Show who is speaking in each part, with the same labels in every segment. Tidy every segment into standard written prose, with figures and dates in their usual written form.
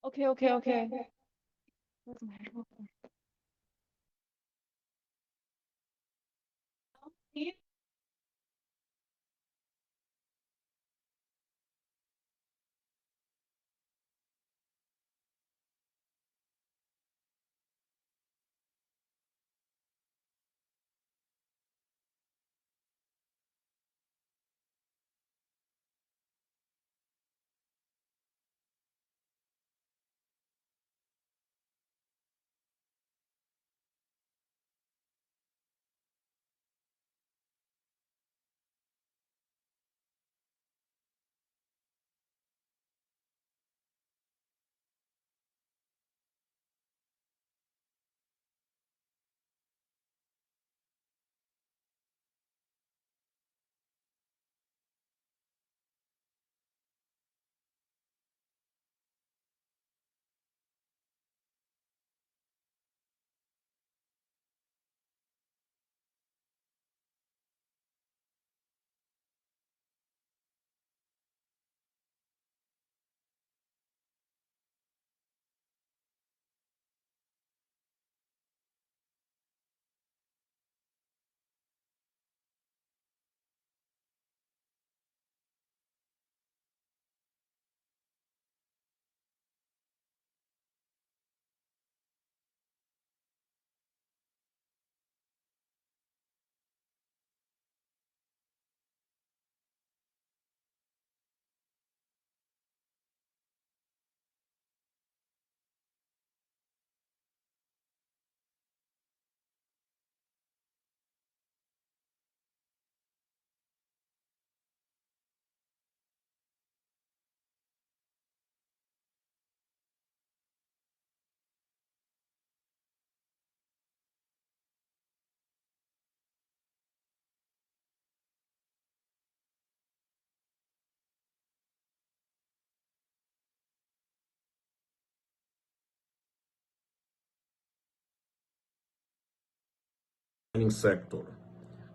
Speaker 1: OK OK OK。Mining
Speaker 2: sector.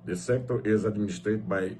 Speaker 2: The sector is administered by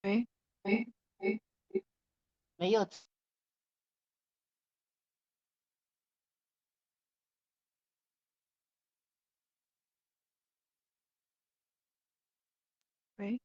Speaker 1: 喂
Speaker 3: 没有
Speaker 1: 喂。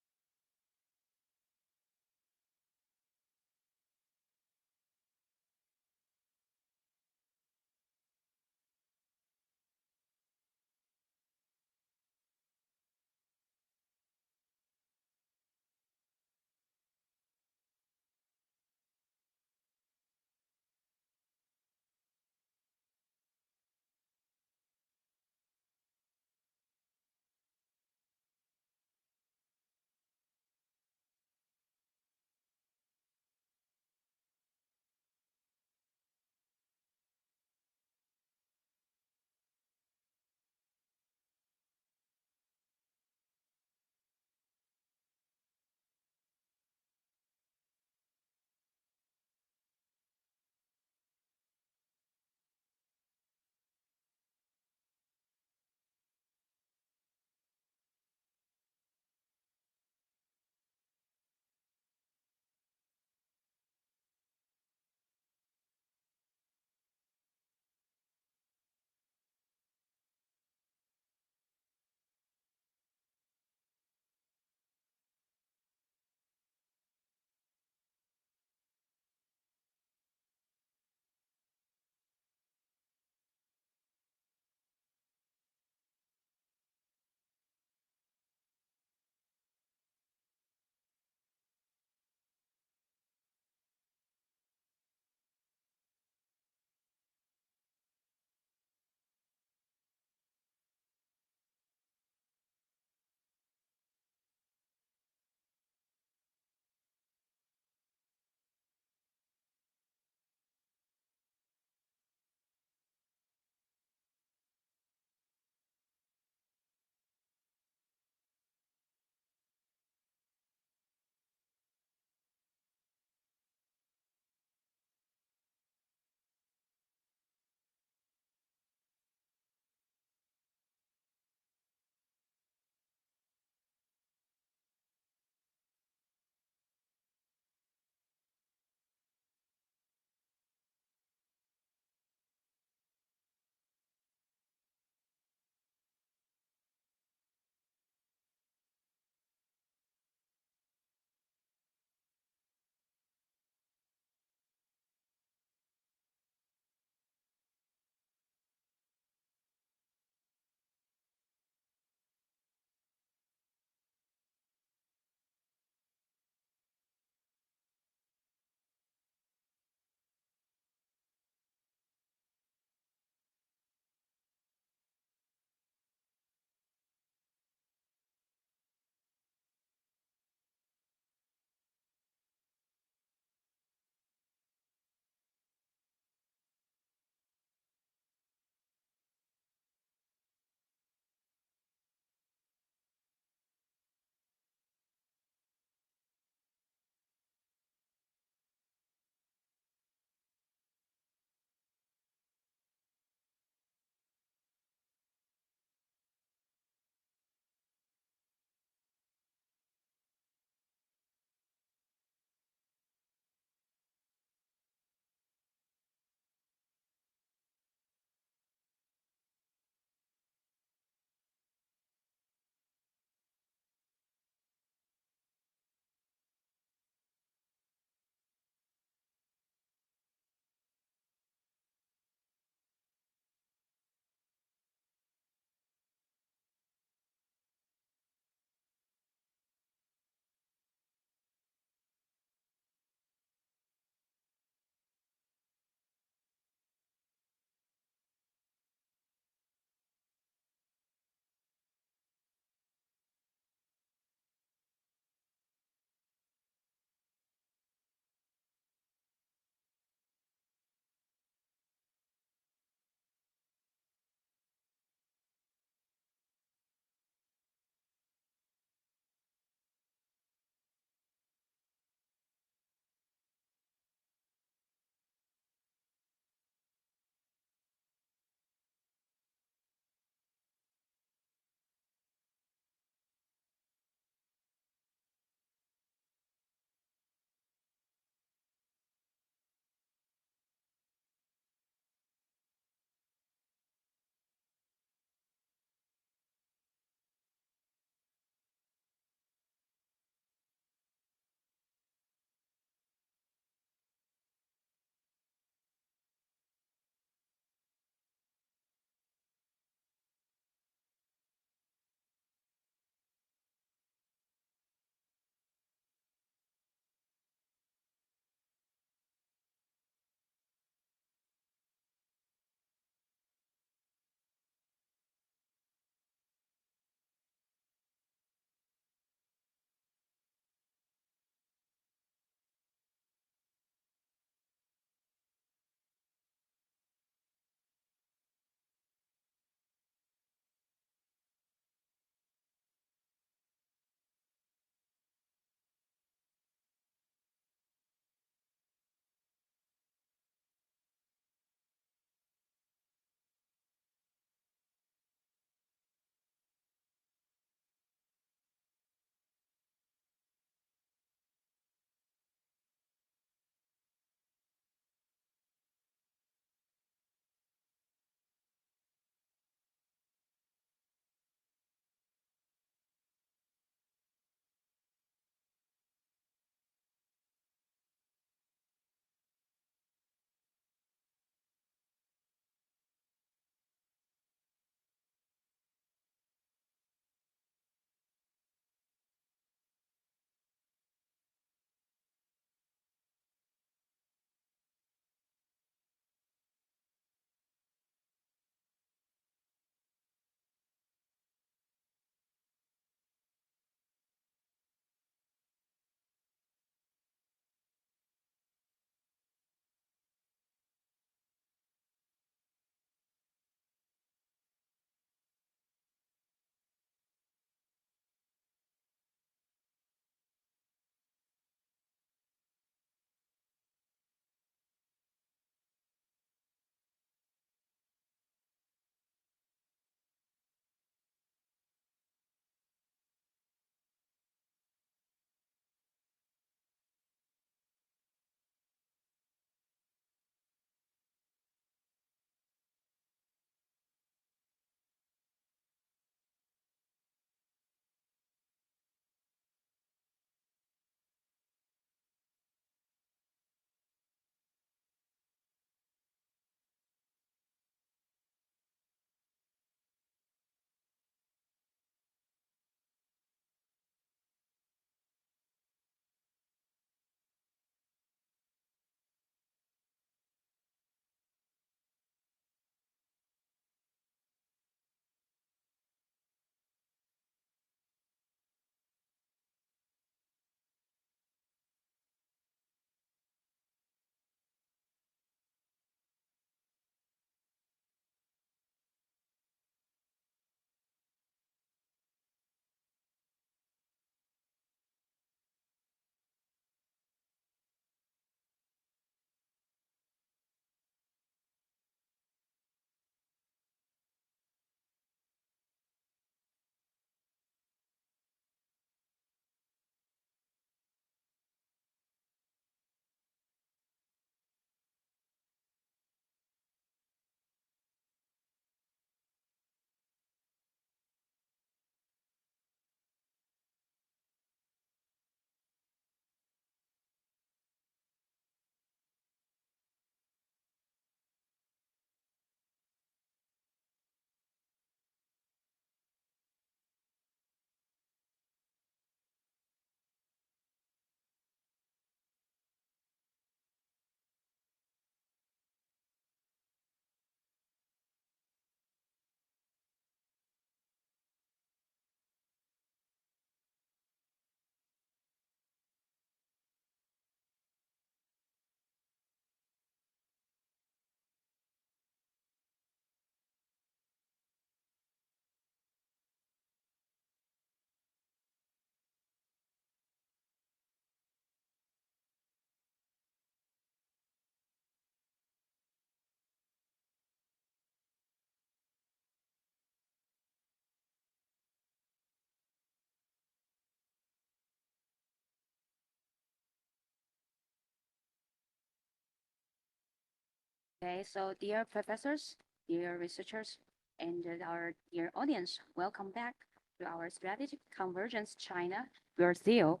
Speaker 1: Okay, so dear professors, dear researchers, and our dear audience, welcome back to our Strategic Convergence China, Brazil,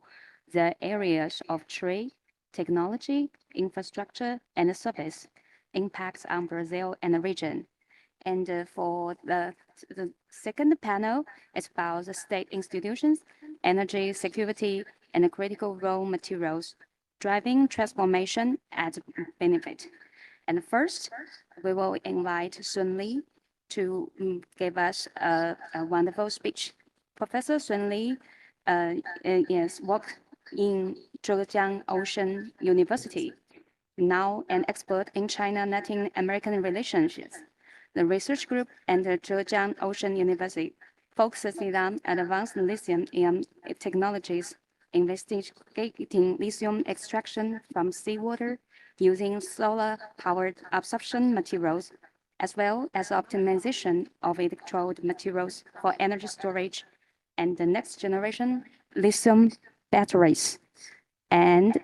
Speaker 1: the areas of trade, technology, infrastructure, and service, impacts on Brazil and the region. And for the second panel, it's about the state institutions, energy security, and critical raw materials, driving transformation at benefit. And first, we will invite Sun Li to give us a wonderful speech. Professor Sun Li is worked in Zhejiang Ocean University, now an expert in China-Latin American relations. The research group at the Zhejiang Ocean University focuses on advanced lithium-ion technologies, investigating lithium extraction from seawater using solar-powered absorption materials, as well as optimization of electrode materials for energy storage and the next generation lithium batteries. And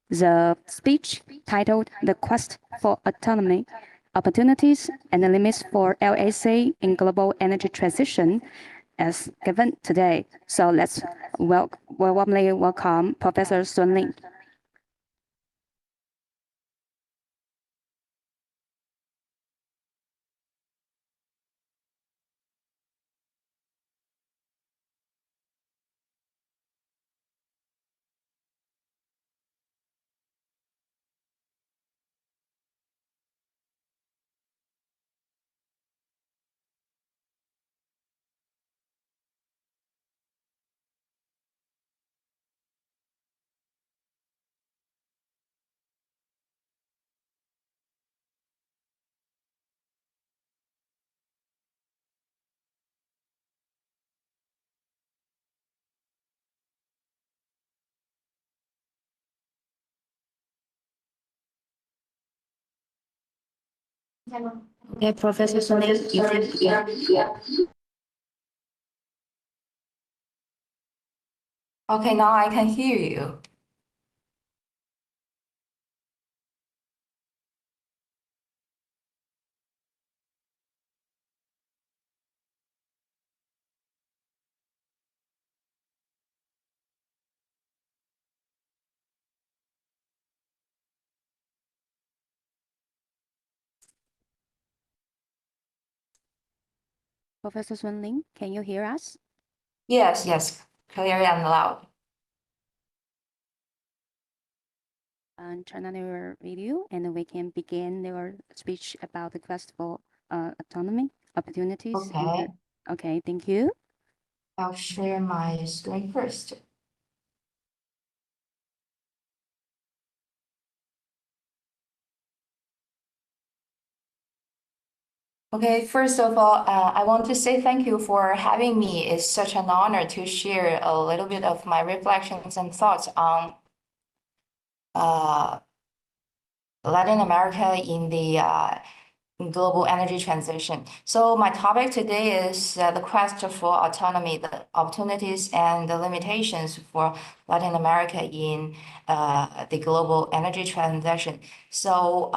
Speaker 1: the speech titled The Quest for Autonomy, Opportunities and the Limits for LAC in Global Energy Transition is given today. So let's warmly welcome Professor Sun Li.
Speaker 3: Okay, Professor Sun Li, Okay, now I can hear you.
Speaker 1: Professor Sun Li, can you hear us?
Speaker 3: Yes, clear and loud.
Speaker 1: Turn on your video and we can begin your speech about the quest for autonomy, opportunities.
Speaker 3: Okay.
Speaker 1: Okay, thank you.
Speaker 3: I'll share my screen first. Okay, first of all, I want to say thank you for having me. It's such an honor to share a little bit of my reflections and thoughts on Latin America in the global energy transition. So my topic today is the quest for autonomy, the opportunities and the limitations for Latin America in the global energy transition. So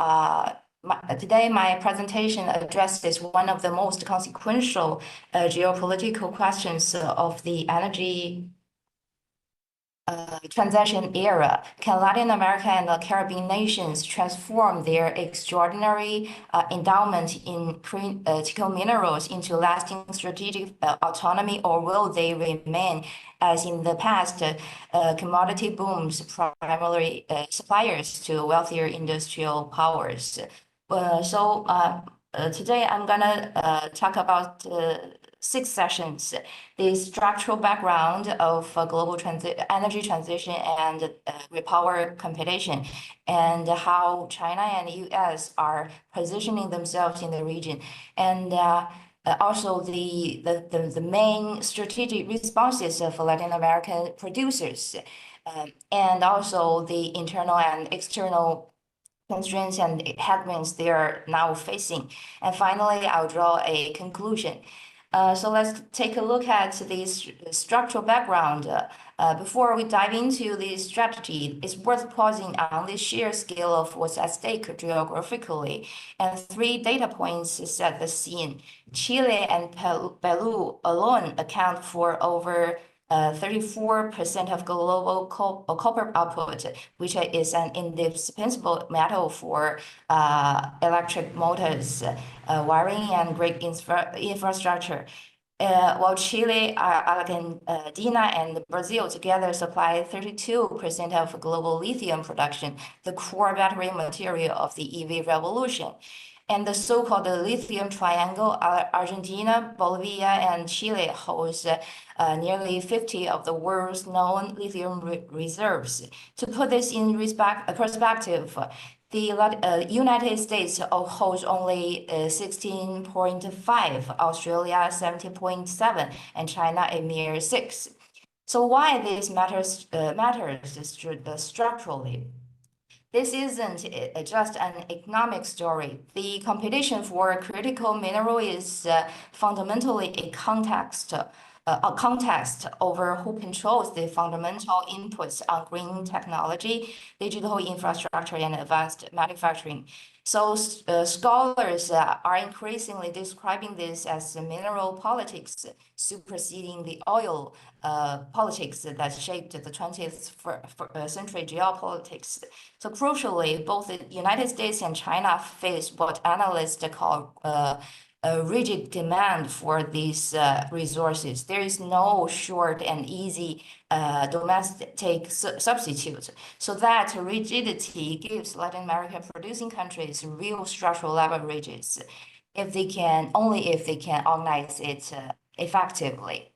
Speaker 3: today my presentation addresses one of the most consequential geopolitical questions of the energy transition era. Can Latin America and the Caribbean nations transform their extraordinary endowment in critical minerals into lasting strategic autonomy, or will they remain, as in the past, commodity booms, primarily suppliers to wealthier industrial powers? Today I'm gonna talk about 6 sessions: the structural background of global energy transition and repower competition, and how China and the US are positioning themselves in the region, and also the main strategic responses of Latin American producers, and also the internal and external constraints and headwinds they are now facing. And finally, I'll draw a conclusion. So let's take a look at the structural background. Before we dive into the strategy, it's worth pausing on the sheer scale of what's at stake geographically. And 3 data points set the scene. Chile and Peru alone account for over 34% of global copper output, which is an indispensable metal for electric motors, wiring, and grid infrastructure. While Chile, Argentina, and Brazil together supply 32% of global lithium production, the core battery material of the EV revolution. And the so-called lithium triangle, Argentina, Bolivia, and Chile holds nearly 50 of the world's known lithium reserves. To put this in perspective, the United States holds only 16.5, Australia 17.7, and China a mere 6. So why this matters structurally? This isn't just an economic story. The competition for critical mineral is fundamentally a context over who controls the fundamental inputs on green technology, digital infrastructure, and advanced manufacturing. So scholars are increasingly describing this as mineral politics superseding the oil politics that shaped the 20th century geopolitics. So crucially, both the United States and China face what analysts call a rigid demand for these resources. There is no short and easy domestic substitute. So that rigidity gives Latin American producing countries real structural leverages only if they can organize it effectively.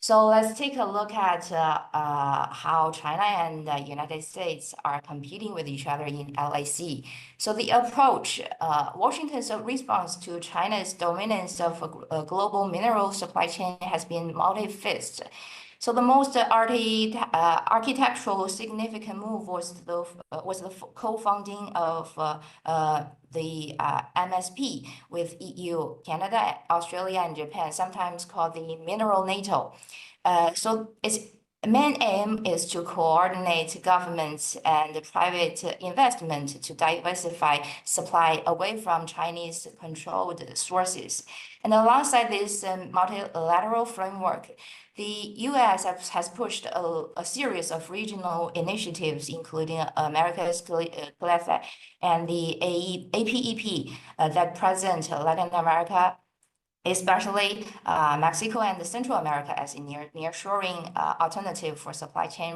Speaker 3: So let's take a look at how China and the United States are competing with each other in LAC. So the approach, Washington's response to China's dominance of a global mineral supply chain has been multi-phased. So the most architectural significant move was the co-founding of the MSP with EU, Canada, Australia, and Japan, sometimes called the Mineral NATO. So its main aim is to coordinate governments and private investment to diversify supply away from Chinese-controlled sources. And alongside this multilateral framework, the U.S. has pushed a series of regional initiatives, including America's CLACS and the APEP that present Latin America, especially Mexico and Central America, as a nearshoring alternative for supply chain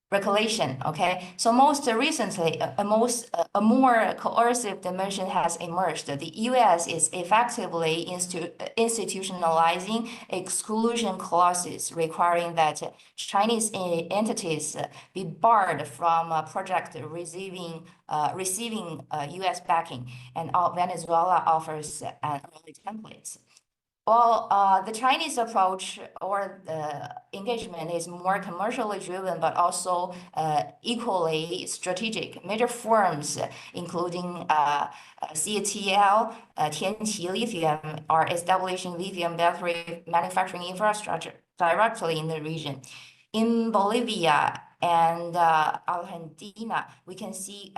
Speaker 3: regulation. Okay, so most recently, a more coercive dimension has emerged. The U.S. is effectively institutionalizing exclusion clauses requiring that Chinese entities be barred from project receiving U.S. backing, and Venezuela offers an early template. Well, the Chinese approach or the engagement is more commercially driven, but also equally strategic. Major firms, including CATL, Tianqi Lithium, are establishing lithium battery manufacturing infrastructure directly in the region. In Bolivia and Argentina, we can see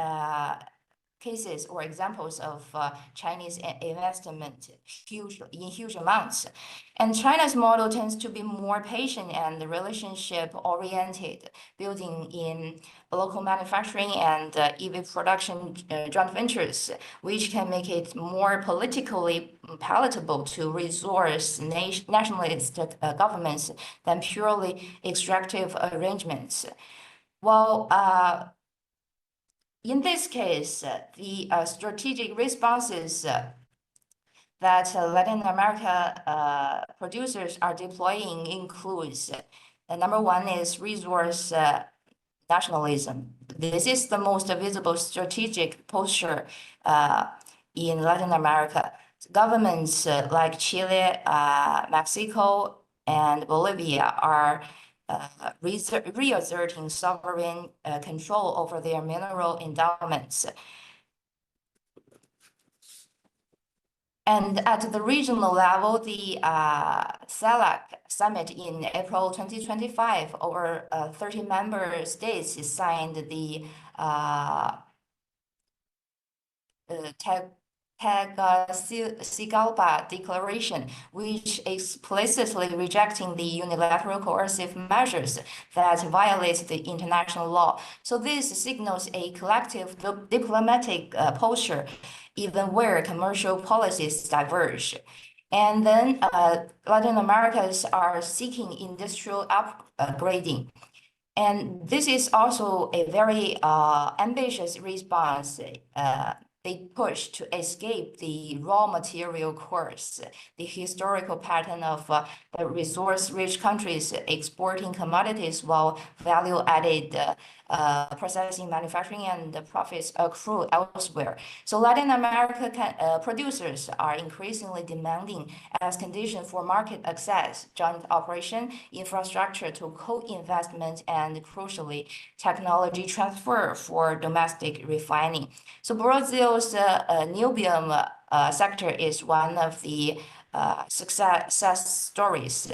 Speaker 3: cases or examples of Chinese investment in huge amounts. And China's model tends to be more patient and relationship-oriented, building in local manufacturing and EV production joint ventures, which can make it more politically palatable to resource nationalist governments than purely extractive arrangements. Well, in this case, the strategic responses that Latin America producers are deploying includes, number one is resource nationalism. This is the most visible strategic posture in Latin America. Governments like Chile, Mexico, and Bolivia are reasserting sovereign control over their mineral endowments. And at the regional level, the CELAC summit in April 2025, over 30 member states signed the Tegucigalpa Declaration, which explicitly rejecting the unilateral coercive measures that violate the international law. So this signals a collective diplomatic posture, even where commercial policies diverge. And then Latin Americans are seeking industrial upgrading. And this is also a very ambitious response. They push to escape the raw material course, the historical pattern of the resource-rich countries exporting commodities while value-added processing, manufacturing, and the profits accrue elsewhere. So Latin America producers are increasingly demanding as condition for market access, joint operation, infrastructure to co-investment, and crucially, technology transfer for domestic refining. So Brazil's niobium sector is one of the success stories.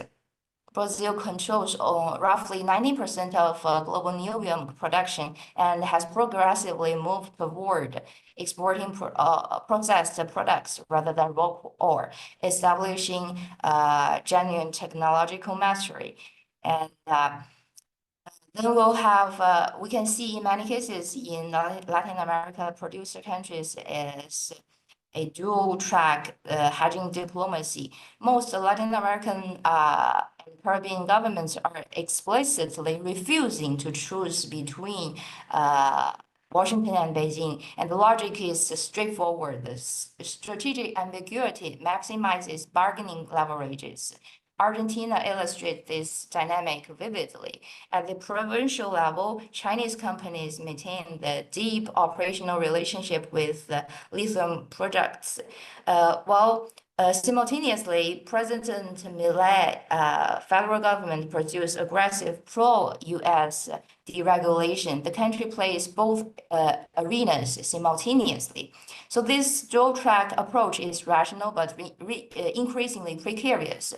Speaker 3: Brazil controls roughly 90% of global niobium production and has progressively moved toward exporting processed products rather than raw ore, establishing genuine technological mastery. And then we'll have, we can see in many cases in Latin America, producer countries is a dual track hedging diplomacy. Most Latin American and Caribbean governments are explicitly refusing to choose between Washington and Beijing, and the logic is straightforward. The strategic ambiguity maximizes bargaining leverages. Argentina illustrates this dynamic vividly. At the provincial level, Chinese companies maintain the deep operational relationship with lithium projects, while simultaneously, President Milei, federal government pursues aggressive pro-US deregulation. The country plays both arenas simultaneously. So this dual-track approach is rational but increasingly precarious.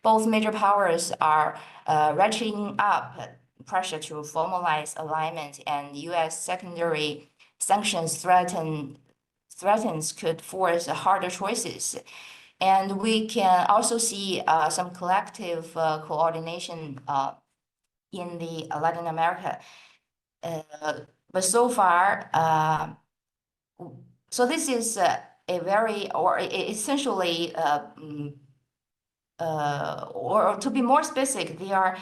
Speaker 3: Both major powers are ratcheting up pressure to formalize alignment, and U.S. secondary sanctions threatens could force harder choices. And we can also see some collective coordination in the Latin America. But so far, so this is a very, or essentially, or to be more specific, they are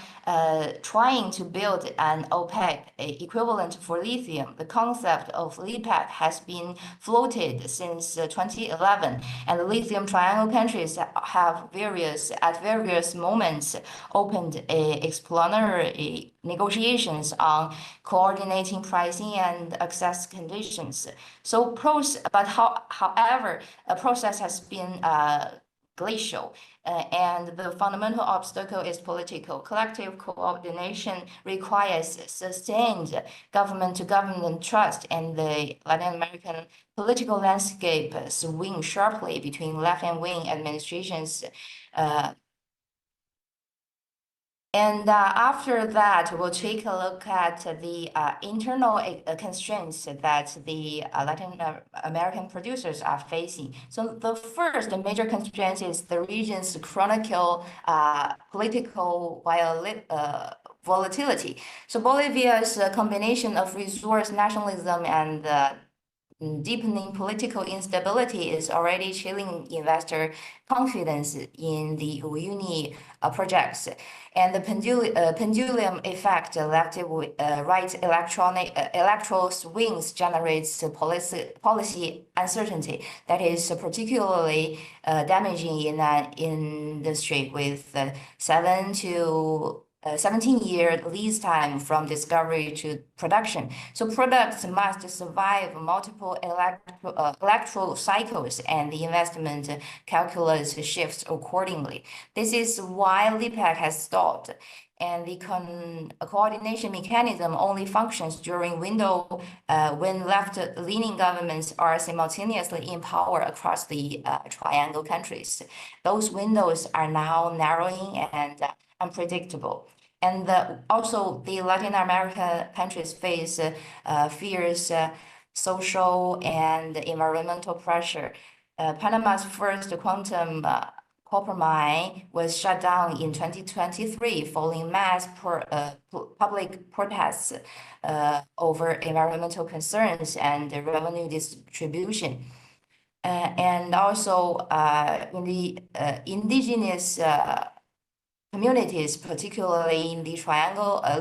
Speaker 3: trying to build an OPEC equivalent for lithium. The concept of LIPEC has been floated since 2011, and the lithium triangle countries have at various moments opened exploratory negotiations on coordinating pricing and access conditions. So however, a process has been glacial. And the fundamental obstacle is political. Collective coordination requires sustained government-to-government trust, and the Latin American political landscape swings sharply between left and wing administrations. After that, we'll take a look at the internal constraints that the Latin American producers are facing. So the first major constraint is the region's chronic political volatility. So Bolivia's combination of resource nationalism and deepening political instability is already chilling investor confidence in the Uyuni projects. And the pendulum effect, right electoral swings generates policy uncertainty that is particularly damaging in an industry with 7 to 17-year lead time from discovery to production. So products must survive multiple electoral cycles, and the investment calculus shifts accordingly. This is why LIPAC has stalled, and the coordination mechanism only functions during window when left-leaning governments are simultaneously in power across the triangle countries. Those windows are now narrowing and unpredictable. And also the Latin American countries face fierce social and environmental pressure. Panama's first quantum copper mine was shut down in 2023 following mass public protests over environmental concerns and revenue distribution. And also in the indigenous communities, particularly in the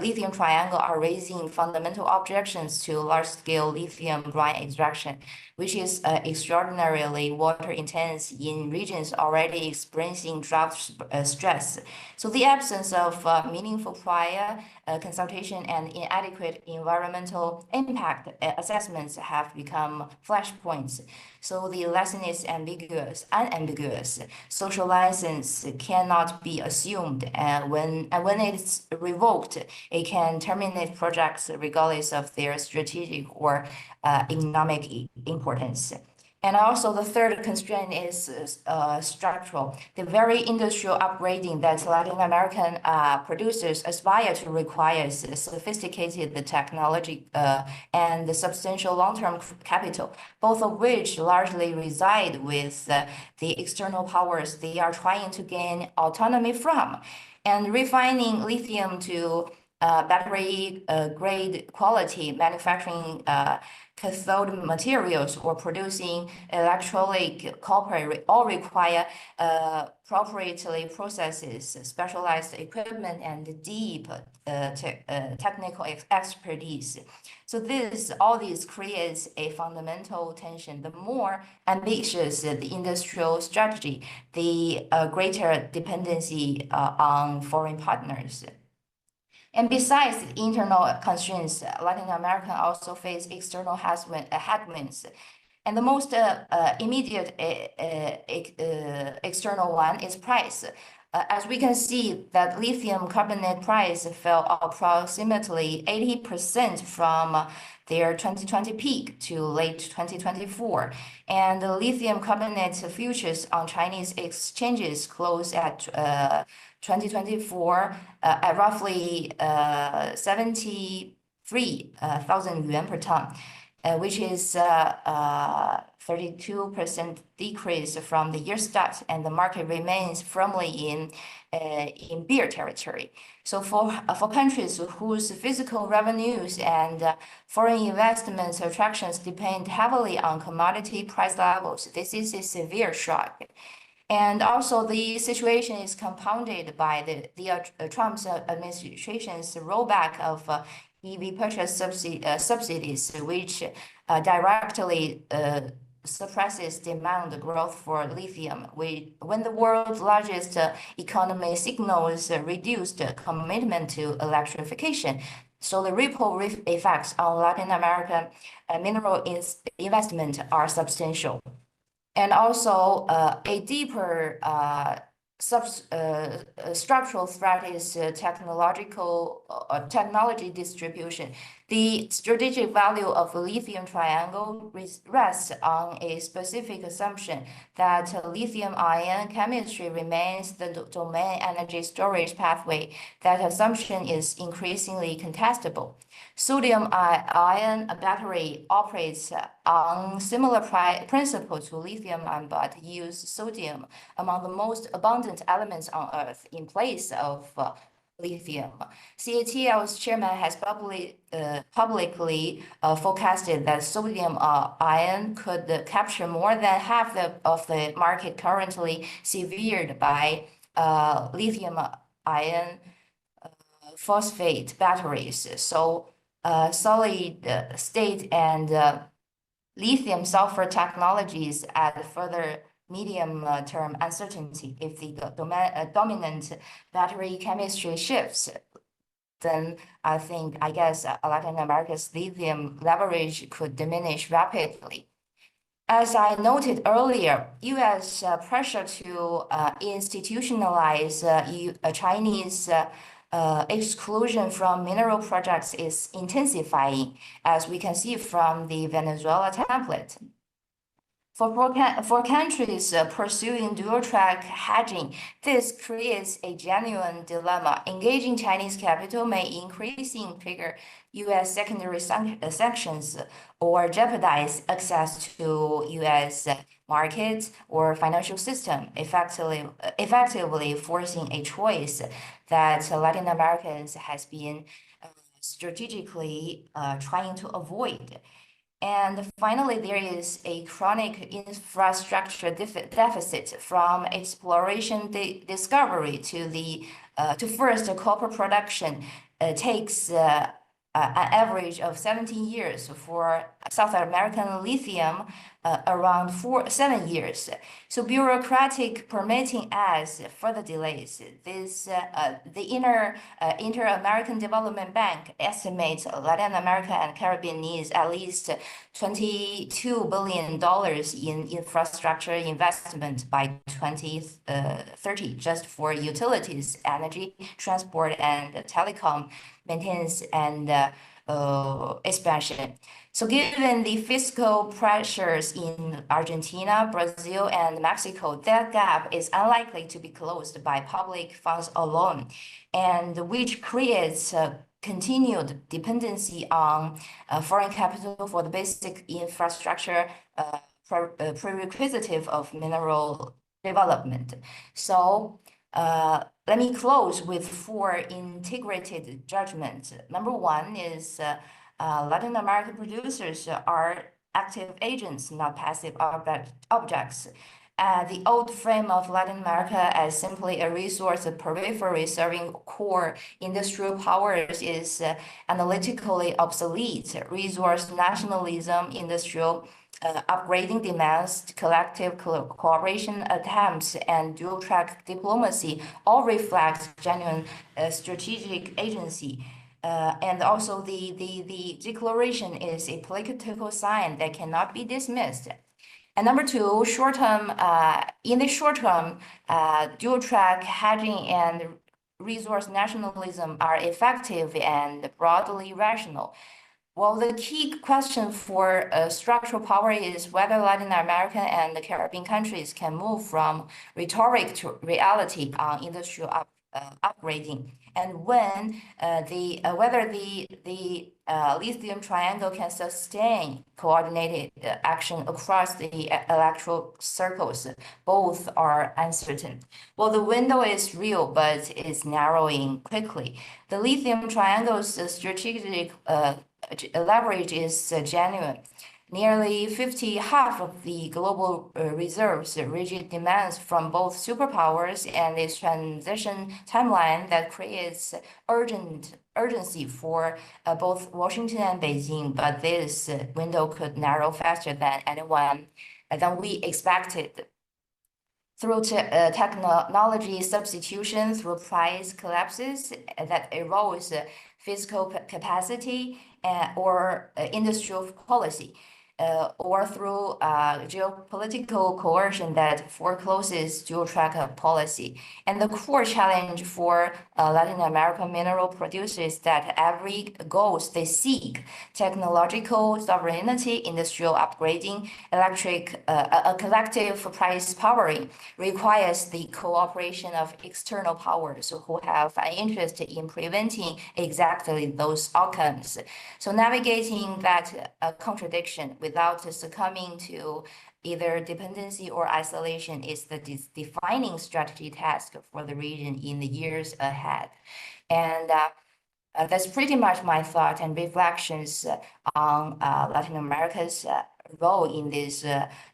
Speaker 3: lithium triangle, are raising fundamental objections to large-scale lithium brine extraction, which is extraordinarily water-intense in regions already experiencing drought stress. So the absence of meaningful prior consultation and inadequate environmental impact assessments have become flashpoints. So the lesson is unambiguous. Social license cannot be assumed, and when it's revoked, it can terminate projects regardless of their strategic or economic importance. And also the third constraint is structural. The very industrial upgrading that Latin American producers aspire to requires sophisticated technology and substantial long-term capital, both of which largely reside with the external powers they are trying to gain autonomy from. And refining lithium to battery grade quality, manufacturing cathode materials, or producing electrolytic copper all require proprietary processes, specialized equipment, and deep technical expertise. So all this creates a fundamental tension. The more ambitious the industrial strategy, the greater dependency on foreign partners. And besides the internal constraints, Latin America also face external headwinds. And the most immediate external one is price. As we can see that lithium carbonate price fell approximately 80% from their 2020 peak to late 2024. And the lithium carbonate futures on Chinese exchanges closed at 2024 at roughly 73,000 yuan per ton, which is 32% decrease from the year start, and the market remains firmly in bear territory. So for countries whose physical revenues and foreign investment attractions depend heavily on commodity price levels, this is a severe shock. And also the situation is compounded by the Trump's administration's rollback of EV purchase subsidies, which directly suppresses demand growth for lithium. When the world's largest economy signals reduced commitment to electrification, so the ripple effects on Latin American mineral investment are substantial. And also a deeper structural threat is technology distribution. The strategic value of the lithium triangle rests on a specific assumption that lithium-ion chemistry remains the domain energy storage pathway. That assumption is increasingly contestable. Sodium-ion battery operates on similar principle to lithium-ion, but use sodium among the most abundant elements on Earth in place of lithium. CATL's chairman has publicly forecasted that sodium-ion could capture more than half of the market currently severed by lithium-ion phosphate batteries. So solid state and lithium sulfur technologies add further medium-term uncertainty. If the dominant battery chemistry shifts, then I guess Latin America's lithium leverage could diminish rapidly. As I noted earlier, U.S. Pressure to institutionalize Chinese exclusion from mineral projects is intensifying, as we can see from the Venezuela template. For countries pursuing dual-track hedging, this creates a genuine dilemma. Engaging Chinese capital may increasingly trigger U.S. secondary sanctions or jeopardize access to U.S. markets or financial system, effectively forcing a choice that Latin Americans has been strategically trying to avoid. And finally, there is a chronic infrastructure deficit from exploration discovery to first copper production. Takes an average of 17 years for South American lithium, around 7 years. So bureaucratic permitting adds further delays. The Inter-American Development Bank estimates Latin America and Caribbean needs at least $22 billion in infrastructure investment by 2030, just for utilities, energy, transport, and telecom maintenance and expansion. So given the fiscal pressures in Argentina, Brazil, and Mexico, that gap is unlikely to be closed by public funds alone, and which creates continued dependency on foreign capital for the basic infrastructure prerequisite of mineral development. So let me close with 4 integrated judgments. Number 1 is Latin American producers are active agents, not passive objects. The old frame of Latin America as simply a resource periphery serving core industrial powers is analytically obsolete. Resource nationalism, industrial upgrading demands, collective cooperation attempts, and dual-track diplomacy all reflect genuine strategic agency. And also the declaration is a political sign that cannot be dismissed. And number 2, in the short term, dual-track hedging and resource nationalism are effective and broadly rational. Well, the key question for structural power is whether Latin American and the Caribbean countries can move from rhetoric to reality on industrial upgrading, and when whether the lithium triangle can sustain coordinated action across the electoral circles. Both are uncertain. Well, the window is real, but it's narrowing quickly. The lithium triangle's strategic leverage is genuine. Nearly half of the global reserves, rigid demands from both superpowers, and this transition timeline that creates urgency for both Washington and Beijing. But this window could narrow faster than we expected. Through technology substitution, through price collapses that erodes physical capacity or industrial policy, or through geopolitical coercion that forecloses dual-track policy. And the core challenge for Latin American mineral producers is that every goals they seek, technological sovereignty, industrial upgrading, a collective price powering, requires the cooperation of external powers who have an interest in preventing exactly those outcomes. So navigating that contradiction without succumbing to either dependency or isolation is the defining strategy task for the region in the years ahead. And that's pretty much my thought and reflections on Latin America's role in this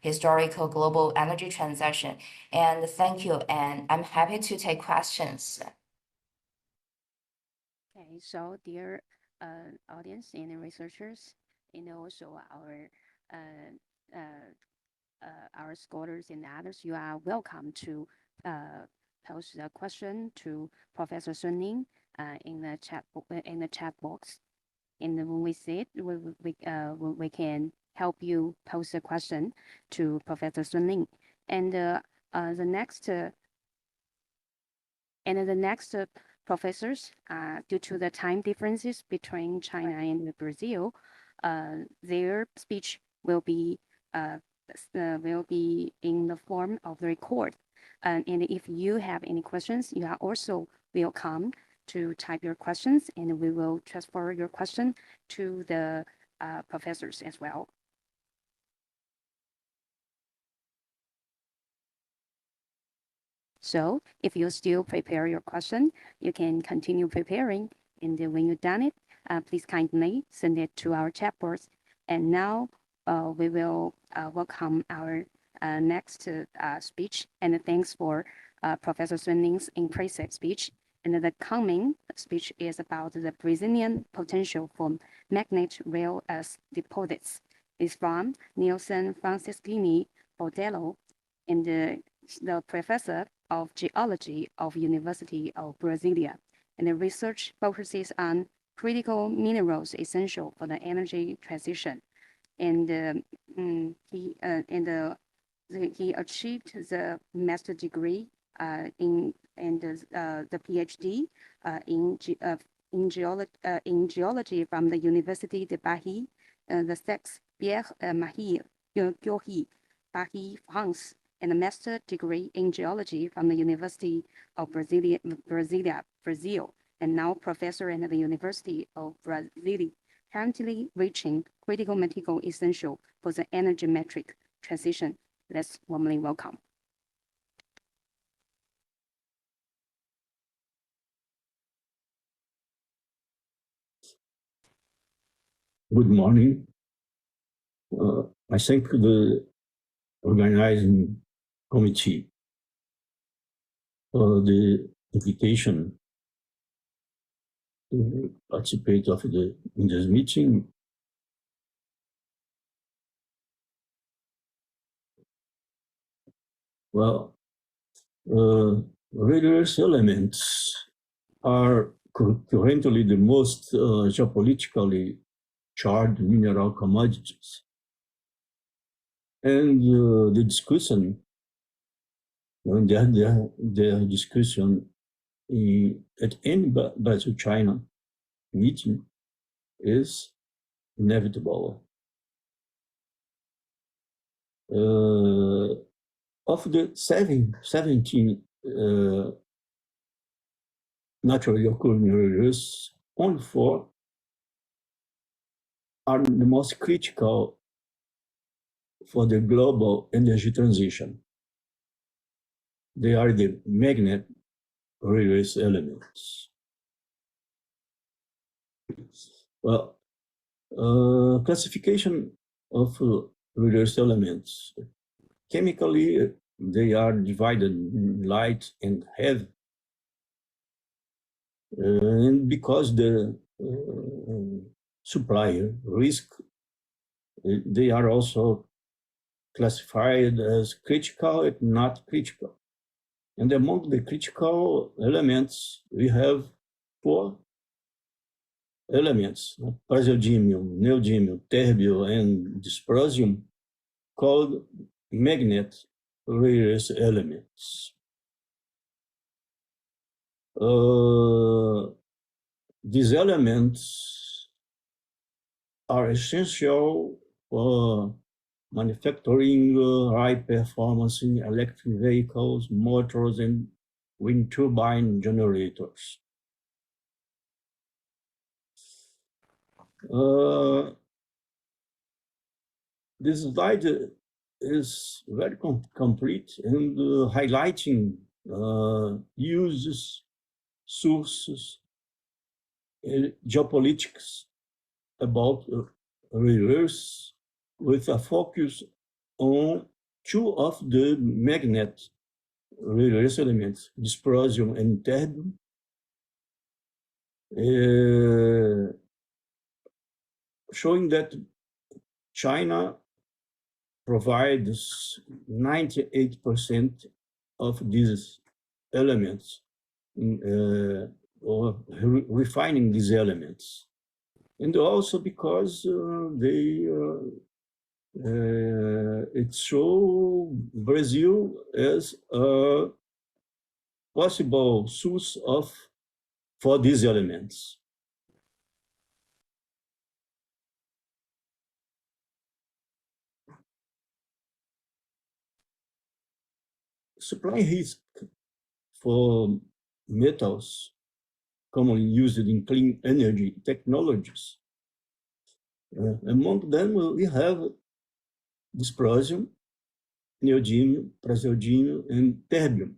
Speaker 3: historical global energy transition. And thank you, and I'm happy to take questions.
Speaker 1: Okay, so dear audience and researchers, and also our scholars and others, you are welcome to pose a question to Professor Sun Ning in the chat box. And when we see it, we can help you pose a question to Professor Sun Ling. And the next professors, due to the time differences between China and Brazil, their speech will be in the form of the record. And if you have any questions, you are also welcome to type your questions, and we will transfer your question to the professors as well. So if you still prepare your question, you can continue preparing. And when you're done it, please kindly send it to our chat box. And now we will welcome our next speech. And thanks for Professor Sun Ling's impressive speech. And the coming speech is about the Brazilian potential for magnet rare earth deposits. It's from Nelson Francischini Bordello, and the professor of geology of University of Brasilia. And the research focuses on critical minerals essential for the energy transition. And he achieved the master degree and the PhD in geology from the University de Paris, the Sex Pierre Marie Curie, Paris, France, and a master degree in geology from the University of Brasilia, Brazil, and now professor at the University of Brazil, currently reaching critical material essential for the energy metric transition. Let's warmly welcome.
Speaker 4: Good morning. I thank the organizing committee for the invitation to participate in this meeting. Well, rare earth elements are currently the most geopolitically charged mineral commodities. And the discussion, their discussion at any Brazil-China meeting is inevitable. Of the 17 naturally occurring rare earths, only 4 are the most critical for the global energy transition. They are the magnet rare earth elements. Well, classification of rare earth elements. Chemically, they are divided in light and heavy. And because the supplier risk, they are also classified as critical and not critical. And among the critical elements, we have 4 elements: praseodymium, neodymium, terbium, and dysprosium, called magnet rare earth elements. These elements are essential for manufacturing high-performance electric vehicles, motors, and wind turbine generators. This slide is very complete and highlighting uses, sources, geopolitics about rare earths, with a focus on 2 of the magnet rare earth elements, dysprosium and terbium. Showing that China provides 98% of these elements, or refining these elements. And also because it shows Brazil as a possible source for these elements. Supply risk for metals commonly used in clean energy technologies. Among them, we have dysprosium, neodymium, praseodymium, and terbium.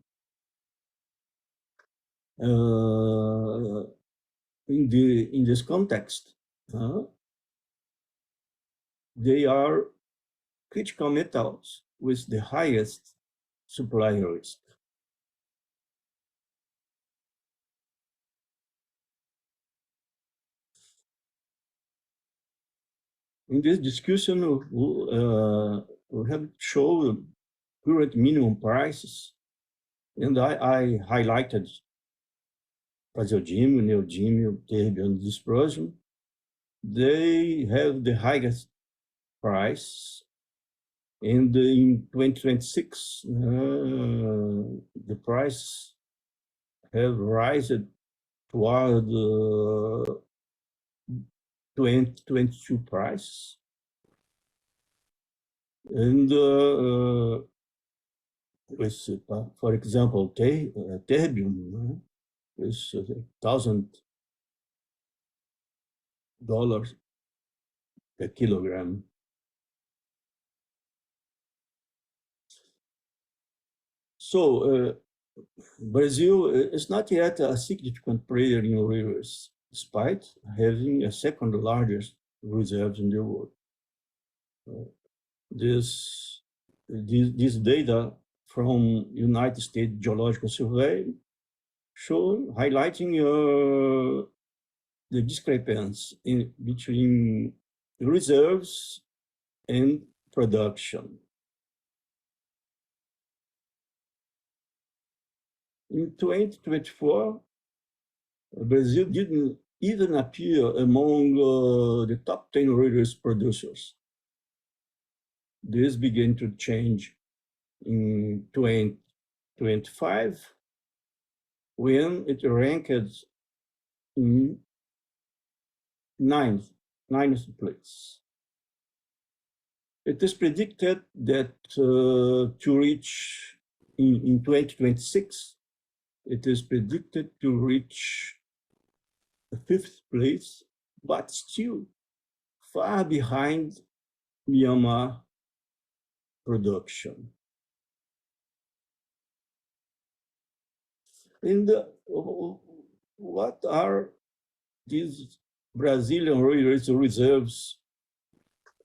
Speaker 4: In this context, they are critical metals with the highest supply risk. In this discussion, we have shown current minimum prices, and I highlighted praseodymium, neodymium, terbium, and dysprosium. They have the highest price, and in 2026, the price have risen toward 2022 price. And with, for example, terbium is $1,000 per kilogram. So Brazil is not yet a significant player in rivers, despite having a second largest reserves in the world. This data from United States Geological Survey highlighting the discrepancy between reserves and production. In 2024, Brazil didn't even appear among the top 10 rivers producers. This began to change in 2025, when it ranked in ninth place. It is predicted that to reach in 2026, it is predicted to reach the 5th place, but still far behind Myanmar production. And what are these Brazilian reserves?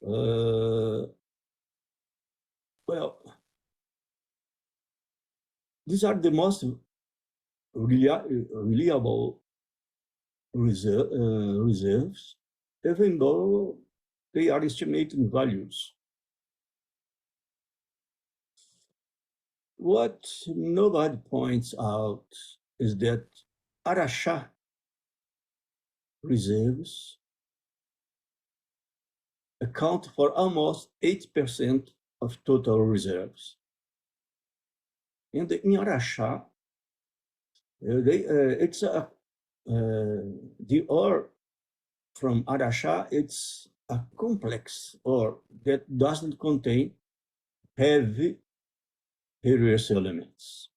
Speaker 4: Well, these are the most reliable reserves, even though they are estimating values. What nobody points out is that Araxá reserves account for almost 8% of total reserves. And in Araxá, the ore from Araxá, it's a complex ore that doesn't contain heavy rare earth elements.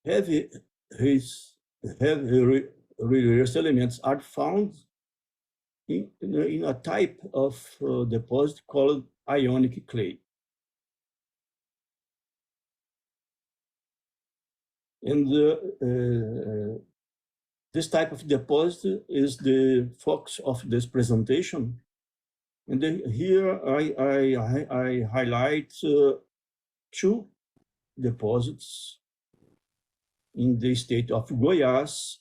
Speaker 4: Heavy rare earth elements are found in a type of deposit called ionic clay. And this type of deposit is the focus of this presentation. And then here I highlight 2 deposits in the state of Goiás,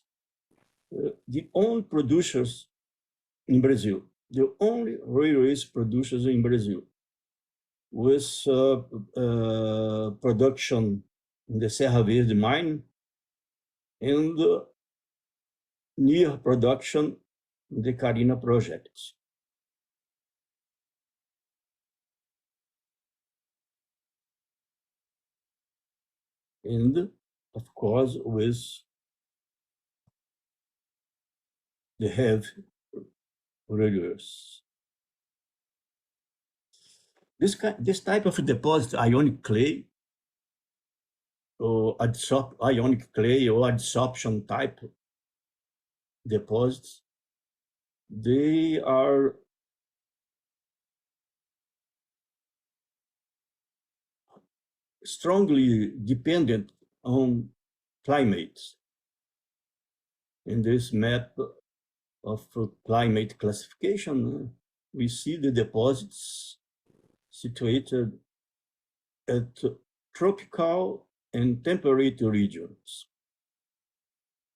Speaker 4: the only producers in Brazil, the only rare earth producers in Brazil, with production in the Serra Verde mine and near production in the Carina project. And of course, with the heavy rivers. This type of deposit, ionic clay, or ionic clay or adsorption type deposits, they are strongly dependent on climate. In this map of climate classification, we see the deposits situated at tropical and temperate regions.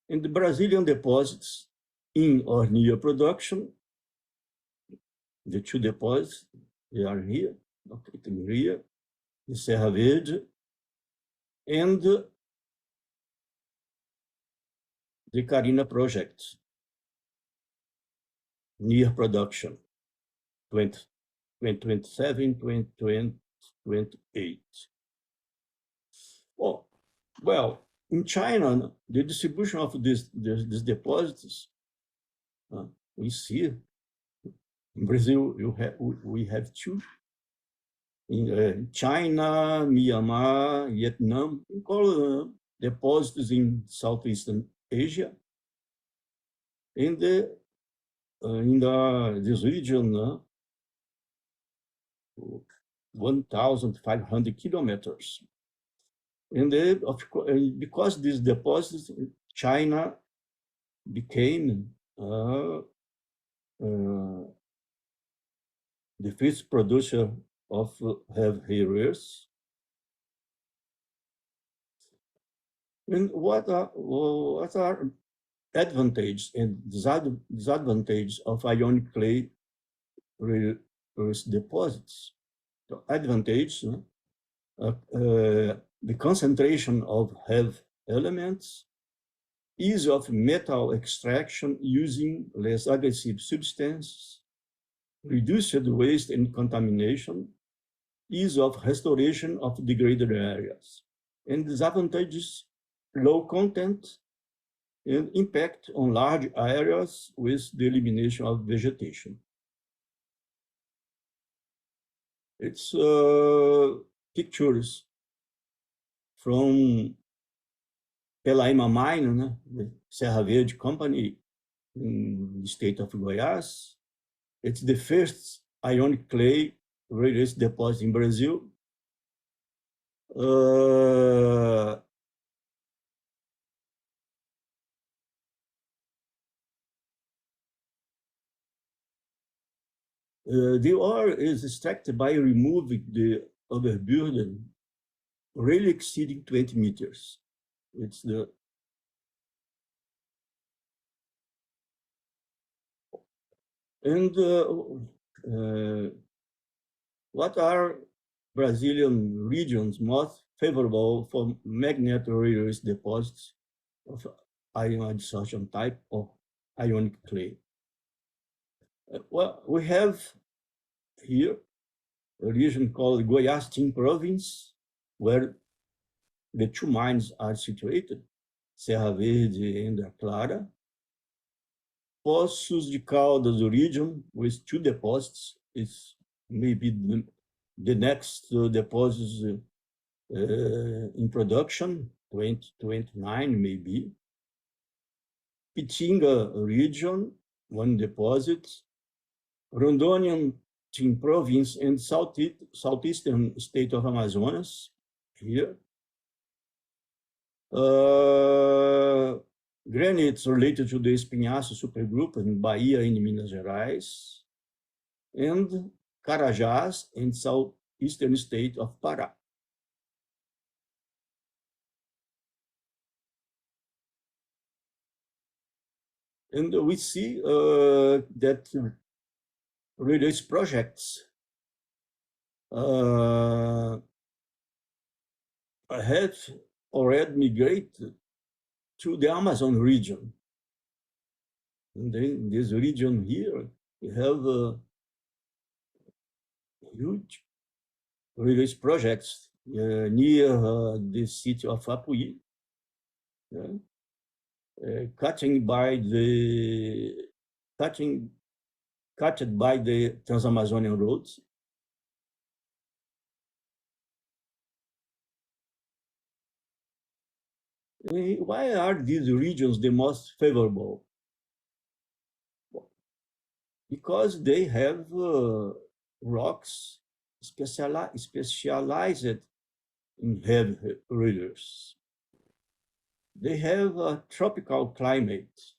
Speaker 4: In the Brazilian deposits in or near production, the two deposits, they are here, located here, the Serra Verde, and the Carina project, near production, 2027, 2028. Well, in China, the distribution of these deposits, we see in Brazil, we have two. In China, Myanmar, Vietnam, we call deposits in Southeastern Asia. In this region, 1,500 kilometers. And because these deposits, China became the first producer of heavy rares. And what are advantages and disadvantages of ionic clay deposits? The advantage, the concentration of heavy elements, ease of metal extraction using less aggressive substances, reduced waste and contamination, ease of restoration of degraded areas, and disadvantages, low content and impact on large areas with the elimination of vegetation. It's pictures from Pelaima Mine, the Serra Verde company in the state of Goiás. It's the first ionic clay rare deposit in Brazil. The ore is extracted by removing the overburden, really exceeding 20 meters. It's the what are Brazilian regions most favorable for magnet rare deposits of ion adsorption type of ionic clay? Well, we have here a region called Goiás province, where the two mines are situated, Serra Verde and Clara. Poços de Caldas region with two deposits is maybe the next deposits in production, 2029 maybe. Pitinga region, one deposit. Rondônia province and southeastern state of Amazonas, here. Granites related to the Espinhaço supergroup in Bahia and Minas Gerais, and Carajás in southeastern state of Pará. And we see that various projects have already migrated to the Amazon region. And then in this region here, we have huge railway projects near the city of Apuí, cutting by the Trans-Amazonian roads. Why are these regions the most favorable? Because they have rocks specialized in heavy railers. They have a tropical climate,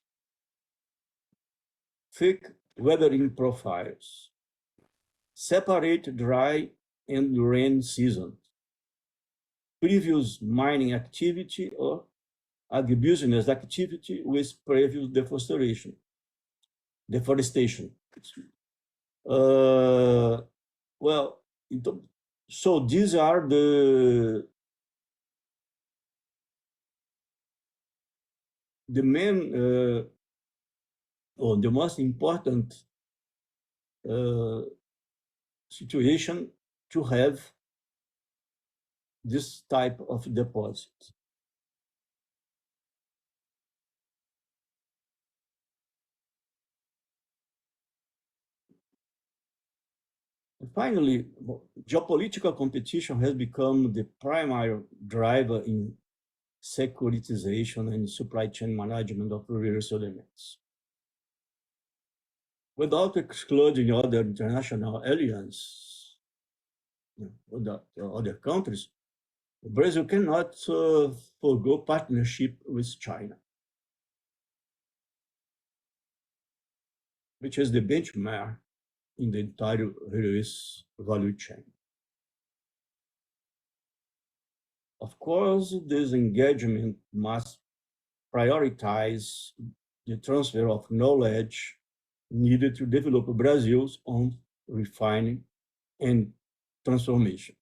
Speaker 4: thick weathering profiles, separate dry and rain seasons, previous mining activity or agribusiness activity with previous deforestation. Well, so these are the main or the most important situation to have this type of deposit. Finally, geopolitical competition has become the primary driver in securitization and supply chain management of various elements. Without excluding other international alliances, other countries, Brazil cannot forgo partnership with China, which is the benchmark in the entire railways value chain. Of course, this engagement must prioritize the transfer of knowledge needed to develop Brazil's own refining and transformation.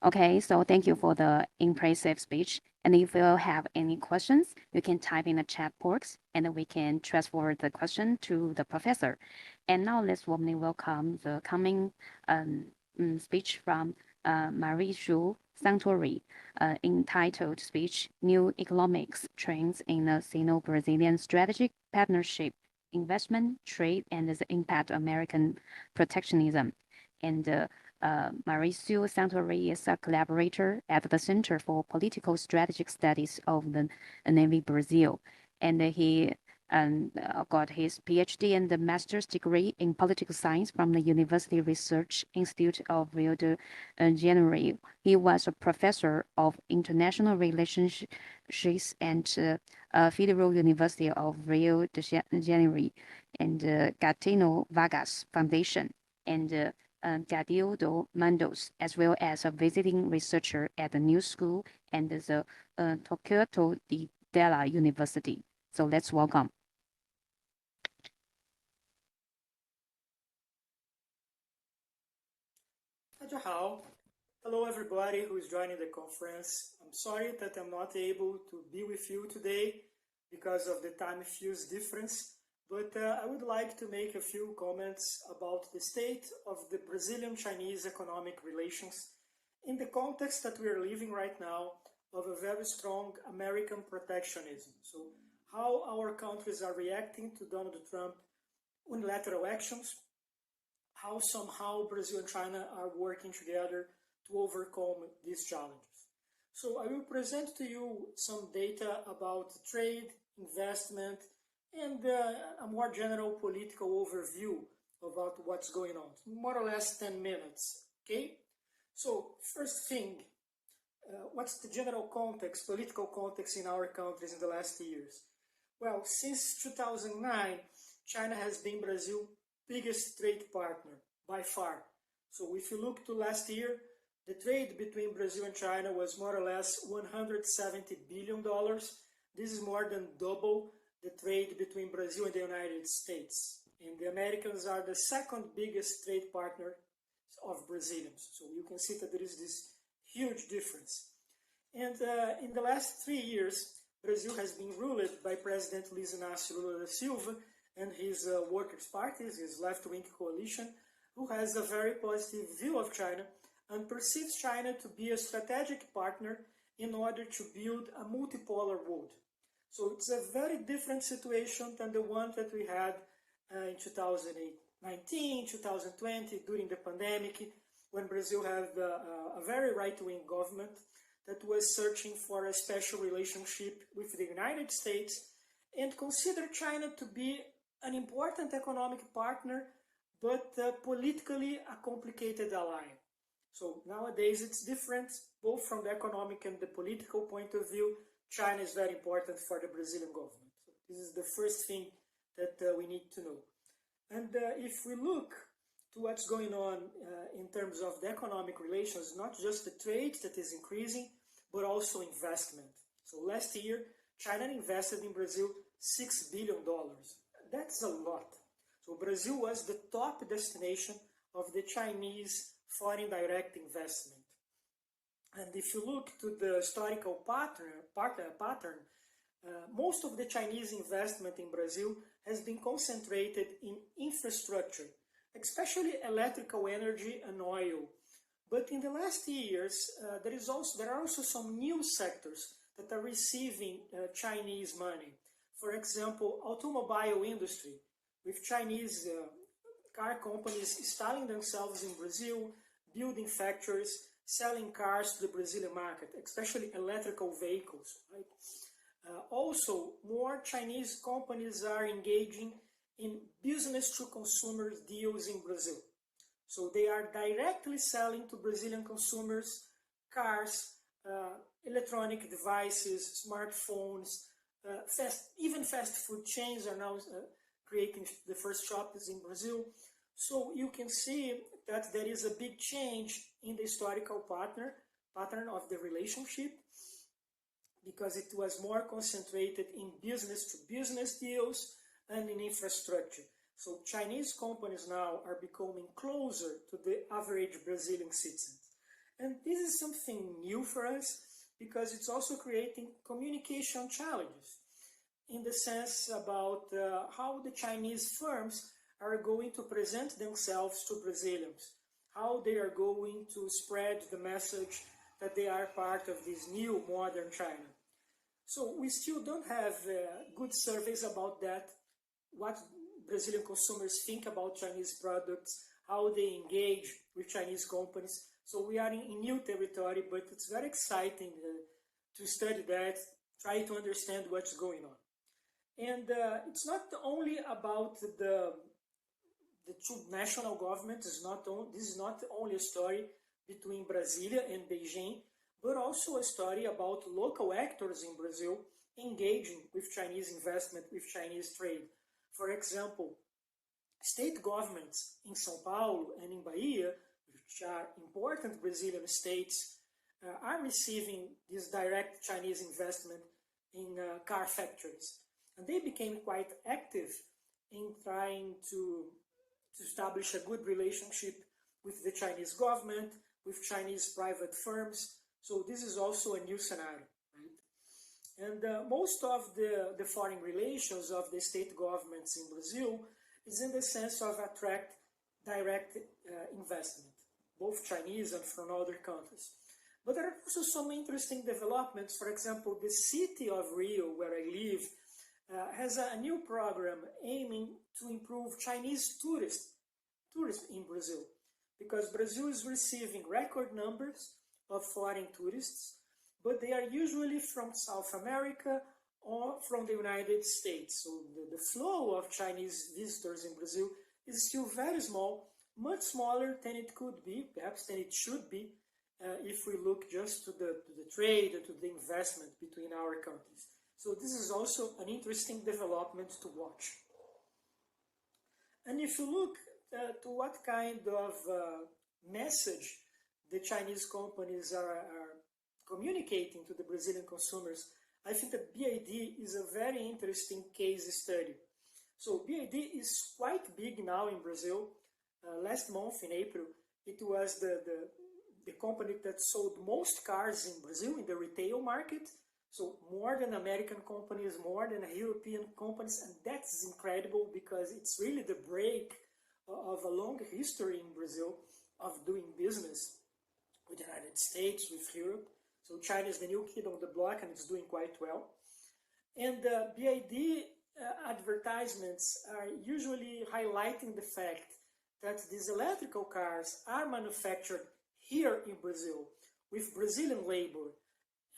Speaker 1: Okay, so thank you for the impressive speech. And if you have any questions, you can type in the chat box and we can transfer the question to the professor. And now let's warmly welcome the coming speech from Mauricio Santori, entitled speech, New Economics Trends in the Sino-Brazilian Strategic Partnership, Investment, Trade, and the Impact of American Protectionism. And Mauricio Santori is a collaborator at the Center for Political Strategic Studies of the Navy Brazil, and he got his PhD and the master's degree in political science from the University Research Institute of Rio de Janeiro. He was a professor of international relations and Federal University of Rio de Janeiro and Gatino Vargas Foundation and Gadio do Mandos, as well as a visiting researcher at the New School and the Tokyo Della University. So let's welcome.
Speaker 5: Hello everybody who is joining the conference. I'm sorry that I'm not able to be with you today because of the time fuse difference. But I would like to make a few comments about the state of the Brazilian-Chinese economic relations in the context that we are living right now of a very strong American protectionism. So how our countries are reacting to Donald Trump unilateral actions, how somehow Brazil and China are working together to overcome these challenges. So I will present to you some data about trade, investment, and a more general political overview about what's going on. More or less 10 minutes, okay? So first thing, what's the general context, political context in our countries in the last years? Well, since 2009, China has been Brazil's biggest trade partner by far. So if you look to last year, the trade between Brazil and China was more or less $170 billion. This is more than double the trade between Brazil and the United States. And the Americans are the second biggest trade partner of Brazilians. So you can see that there is this huge difference. And in the last 3 years, Brazil has been ruled by President Luiz Inácio Lula da Silva and his Workers' Party, his left-wing coalition, who has a very positive view of China and perceives China to be a strategic partner in order to build a multipolar world. So it's a very different situation than the one that we had in 2019, 2020, during the pandemic, when Brazil had a very right-wing government that was searching for a special relationship with the United States and considered China to be an important economic partner, but politically a complicated ally. So nowadays it's different, both from the economic and the political point of view. China is very important for the Brazilian government. So this is the first thing that we need to know. And if we look to what's going on in terms of the economic relations, not just the trade that is increasing, but also investment. So last year, China invested in Brazil $6 billion. That's a lot. So Brazil was the top destination of the Chinese foreign direct investment. And if you look to the historical pattern, most of the Chinese investment in Brazil has been concentrated in infrastructure, especially electrical energy and oil. But in the last years, there are also some new sectors that are receiving Chinese money. For example, automobile industry, with Chinese car companies installing themselves in Brazil, building factories, selling cars to the Brazilian market, especially electrical vehicles. Right? Also, more Chinese companies are engaging in business-to-consumer deals in Brazil. So they are directly selling to Brazilian consumers cars, electronic devices, smartphones, even fast food chains are now creating the first shops in Brazil. So you can see that there is a big change in the historical pattern of the relationship, because it was more concentrated in business-to-business deals and in infrastructure. So Chinese companies now are becoming closer to the average Brazilian citizen. And this is something new for us, because it's also creating communication challenges in the sense about how the Chinese firms are going to present themselves to Brazilians, how they are going to spread the message that they are part of this new modern China. So we still don't have good surveys about that, what Brazilian consumers think about Chinese products, how they engage with Chinese companies. So we are in new territory, but it's very exciting to study that, try to understand what's going on. And it's not only about the two national governments. This is not only a story between Brasilia and Beijing, but also a story about local actors in Brazil engaging with Chinese investment, with Chinese trade. For example, state governments in São Paulo and in Bahia, which are important Brazilian states, are receiving this direct Chinese investment in car factories. And they became quite active in trying to establish a good relationship with the Chinese government, with Chinese private firms. So this is also a new scenario, right? And most of the foreign relations of the state governments in Brazil is in the sense of attract direct investment, both Chinese and from other countries. But there are also some interesting developments. For example, the city of Rio, where I live, has a new program aiming to improve Chinese tourism in Brazil, because Brazil is receiving record numbers of foreign tourists, but they are usually from South America or from the United States. So the flow of Chinese visitors in Brazil is still very small, much smaller than it could be, perhaps than it should be, if we look just to the trade or to the investment between our countries. So this is also an interesting development to watch. And if you look to what kind of message the Chinese companies are communicating to the Brazilian consumers, I think that BID is a very interesting case study. So BID is quite big now in Brazil. Last month in April, it was the company that sold most cars in Brazil in the retail market. So more than American companies, more than European companies, and that's incredible because it's really the break of a long history in Brazil of doing business with the United States, with Europe. So China is the new kid on the block and it's doing quite well. And BID advertisements are usually highlighting the fact that these electrical cars are manufactured here in Brazil with Brazilian labor,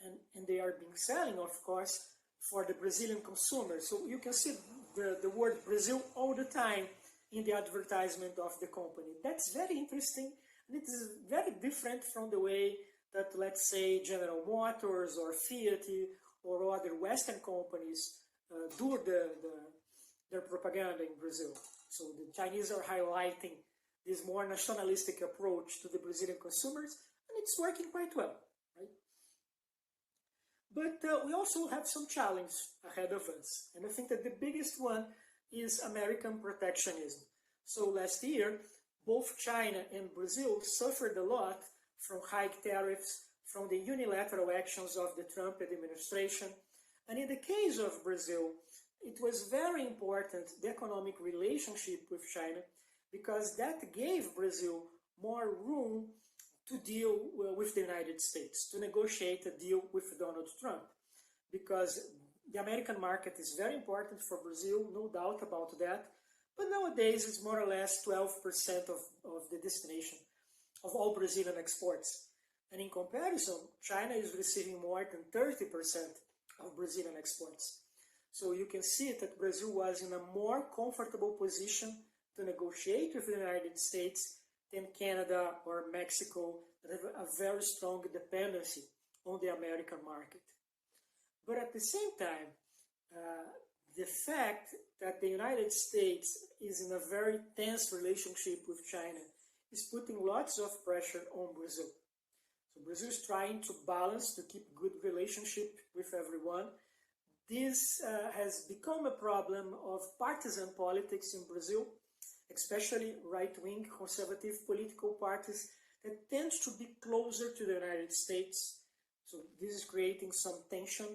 Speaker 5: and they are being selling, of course, for the Brazilian consumer. So you can see the word Brazil all the time in the advertisement of the company. That's very interesting, and it is very different from the way that, let's say, General Motors or Fiat or other Western companies do their propaganda in Brazil. So the Chinese are highlighting this more nationalistic approach to the Brazilian consumers, and it's working quite well, right? But we also have some challenge ahead of us, and I think that the biggest one is American protectionism. So last year, both China and Brazil suffered a lot from high tariffs, from the unilateral actions of the Trump administration. And in the case of Brazil, it was very important, the economic relationship with China, because that gave Brazil more room to deal with the United States, to negotiate a deal with Donald Trump. Because the American market is very important for Brazil, no doubt about that. But nowadays, it's more or less 12% of the destination of all Brazilian exports. And in comparison, China is receiving more than 30% of Brazilian exports. So you can see that Brazil was in a more comfortable position to negotiate with the United States than Canada or Mexico, that have a very strong dependency on the American market. But at the same time, the fact that the United States is in a very tense relationship with China is putting lots of pressure on Brazil. So Brazil is trying to balance, to keep good relationship with everyone. This has become a problem of partisan politics in Brazil, especially right-wing conservative political parties that tend to be closer to the United States. So this is creating some tension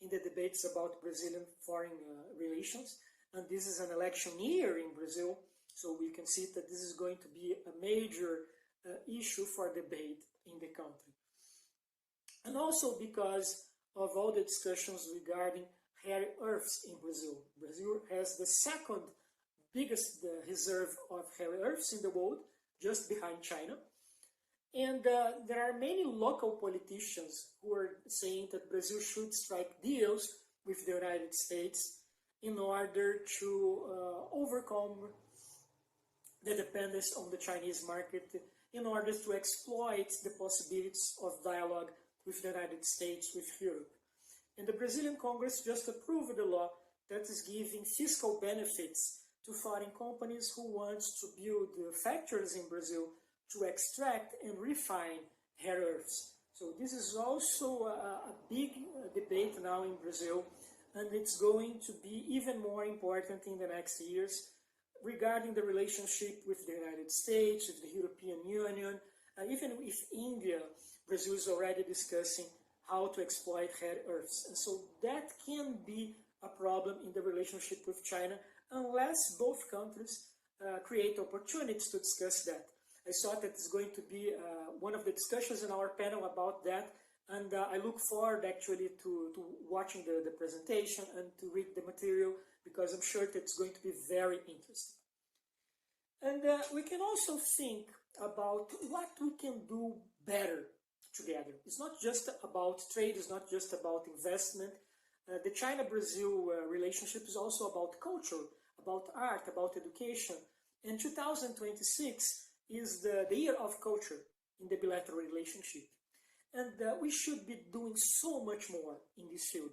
Speaker 5: in the debates about Brazilian foreign relations. And this is an election year in Brazil, so we can see that this is going to be a major issue for debate in the country. And also because of all the discussions regarding rare earths in Brazil. Brazil has the second biggest reserve of rare earths in the world, just behind China. And there are many local politicians who are saying that Brazil should strike deals with the United States in order to overcome the dependence on the Chinese market, in order to exploit the possibilities of dialogue with the United States, with Europe. And the Brazilian Congress just approved a law that is giving fiscal benefits to foreign companies who want to build factories in Brazil to extract and refine rare earths. So this is also a big debate now in Brazil, and it's going to be even more important in the next years regarding the relationship with the United States, with the European Union, even with India. Brazil is already discussing how to exploit rare earths. And so that can be a problem in the relationship with China unless both countries create opportunities to discuss that. I thought that is going to be one of the discussions in our panel about that, and I look forward actually to watching the presentation and to read the material, because I'm sure that it's going to be very interesting. And we can also think about what we can do better together. It's not just about trade, it's not just about investment. The China-Brazil relationship is also about culture, about art, about education. And 2026 is the year of culture. in the bilateral relationship. And we should be doing so much more in this field,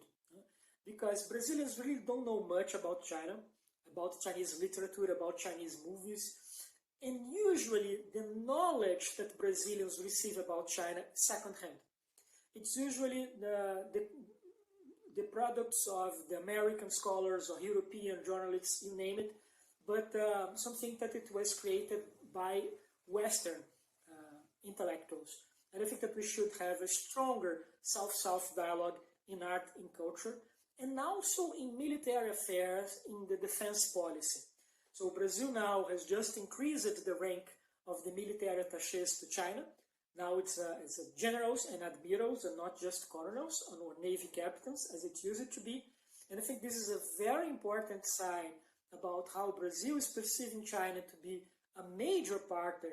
Speaker 5: because Brazilians really don't know much about China, about Chinese literature, about Chinese movies. And usually the knowledge that Brazilians receive about China is secondhand. It's usually the products of the American scholars or European journalists, you name it, but something that it was created by Western intellectuals. And I think that we should have a stronger South-South dialogue in art and culture, and also in military affairs, in the defense policy. So Brazil now has just increased the rank of the military attachés to China. Now it's generals and admirals and not just colonels or navy captains as it used to be. And I think this is a very important sign about how Brazil is perceiving China to be a major partner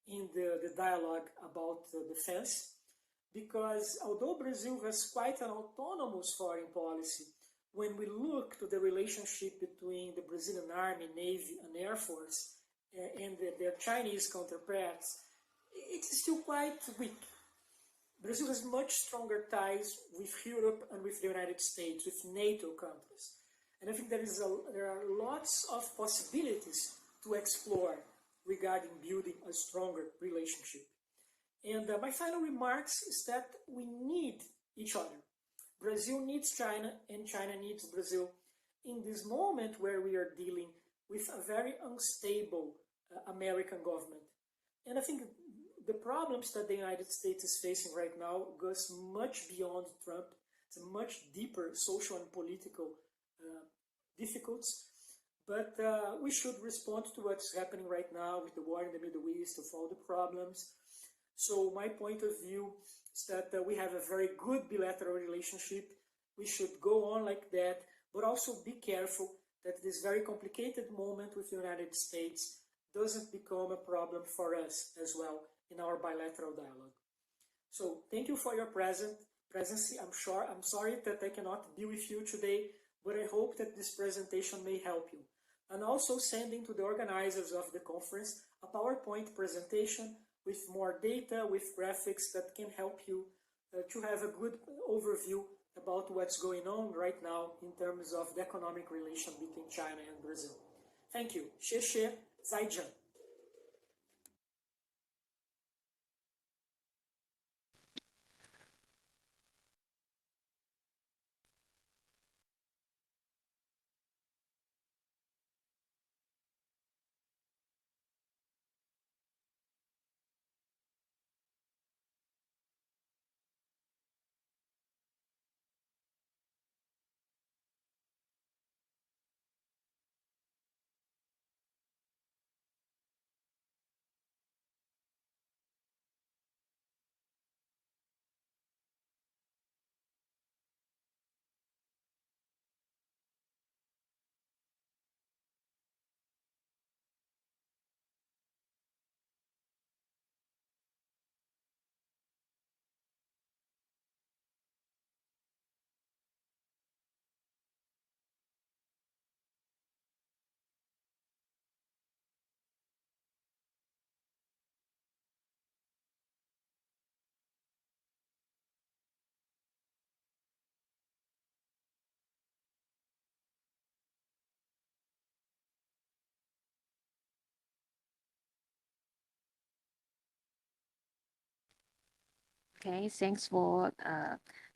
Speaker 5: in the dialogue about defense. Because although Brazil has quite an autonomous foreign policy, when we look to the relationship between the Brazilian Army, Navy, and Air Force and their Chinese counterparts, it is still quite weak. Brazil has much stronger ties with Europe and with the United States, with NATO countries. And I think there are lots of possibilities to explore regarding building a stronger relationship. And my final remarks is that we need each other. Brazil needs China and China needs Brazil in this moment where we are dealing with a very unstable American government. And I think the problems that the United States is facing right now goes much beyond Trump. It's a much deeper social and political difficulties. But we should respond to what's happening right now with the war in the Middle East, of all the problems. So my point of view is that we have a very good bilateral relationship. We should go on like that, but also be careful that this very complicated moment with the United States doesn't become a problem for us as well in our bilateral dialogue. So thank you for your presence. I'm sorry that I cannot be with you today, but I hope that this presentation may help you. And also sending to the organizers of the conference a PowerPoint presentation with more data, with graphics that can help you to have a good overview about what's going on right now in terms of the economic relation between China and Brazil. Thank you. 谢谢，再见。
Speaker 1: Okay, thanks for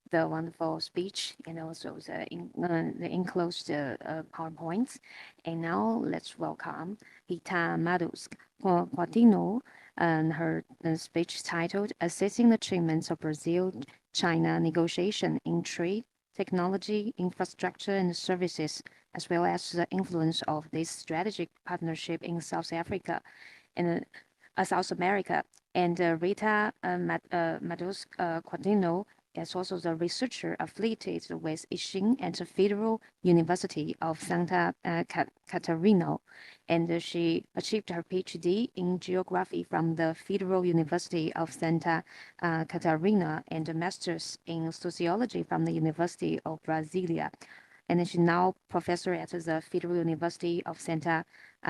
Speaker 1: the wonderful speech and also the enclosed PowerPoints. And now let's welcome Rita Madusk-Quatino and her speech titled Assessing the Achievements of Brazil-China Negotiation in Trade, Technology, Infrastructure, and Services, as well as the influence of this strategic partnership in South Africa and South America. And Rita Madusk-Quatino is also the researcher affiliated with Ixing and the Federal University of Santa Catarina. And she achieved her PhD in geography from the Federal University of Santa Catarina and a master's in sociology from the University of Brasilia. And she's now professor at the Federal University of Santa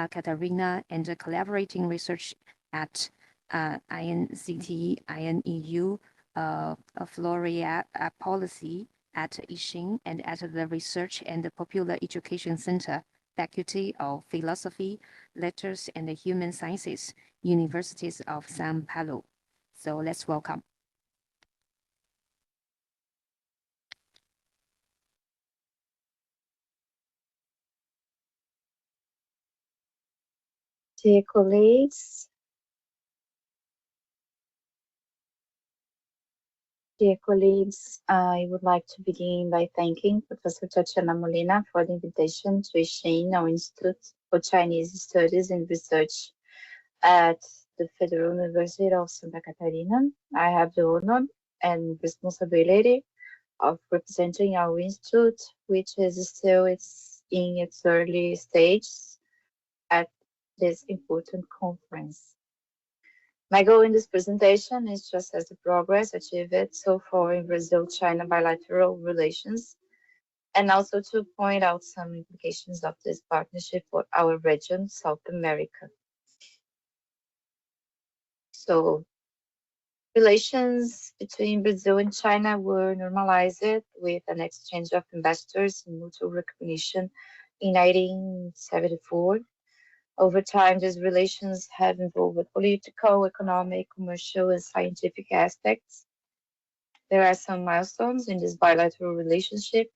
Speaker 1: Catarina and collaborating research at INCT, INEU, Floria policy at Yixing and at the Research and the Popular Education Center, Faculty of Philosophy, Letters and Human Sciences, Universities of São Paulo. So let's welcome.
Speaker 6: Dear colleagues, I would like to begin by thanking Professor Tatiana Molina for the invitation to Yixing, our Institute for Chinese Studies and Research at the Federal University of Santa Catarina. I have the honor and responsibility of representing our institute, which is still in its early stages at this important conference. My goal in this presentation is to assess the progress achieved so far in Brazil-China bilateral relations, and also to point out some implications of this partnership for our region, South America. So, relations between Brazil and China were normalized with an exchange of ambassadors and mutual recognition in 1974. Over time, these relations have involved political, economic, commercial, and scientific aspects. There are some milestones in this bilateral relationship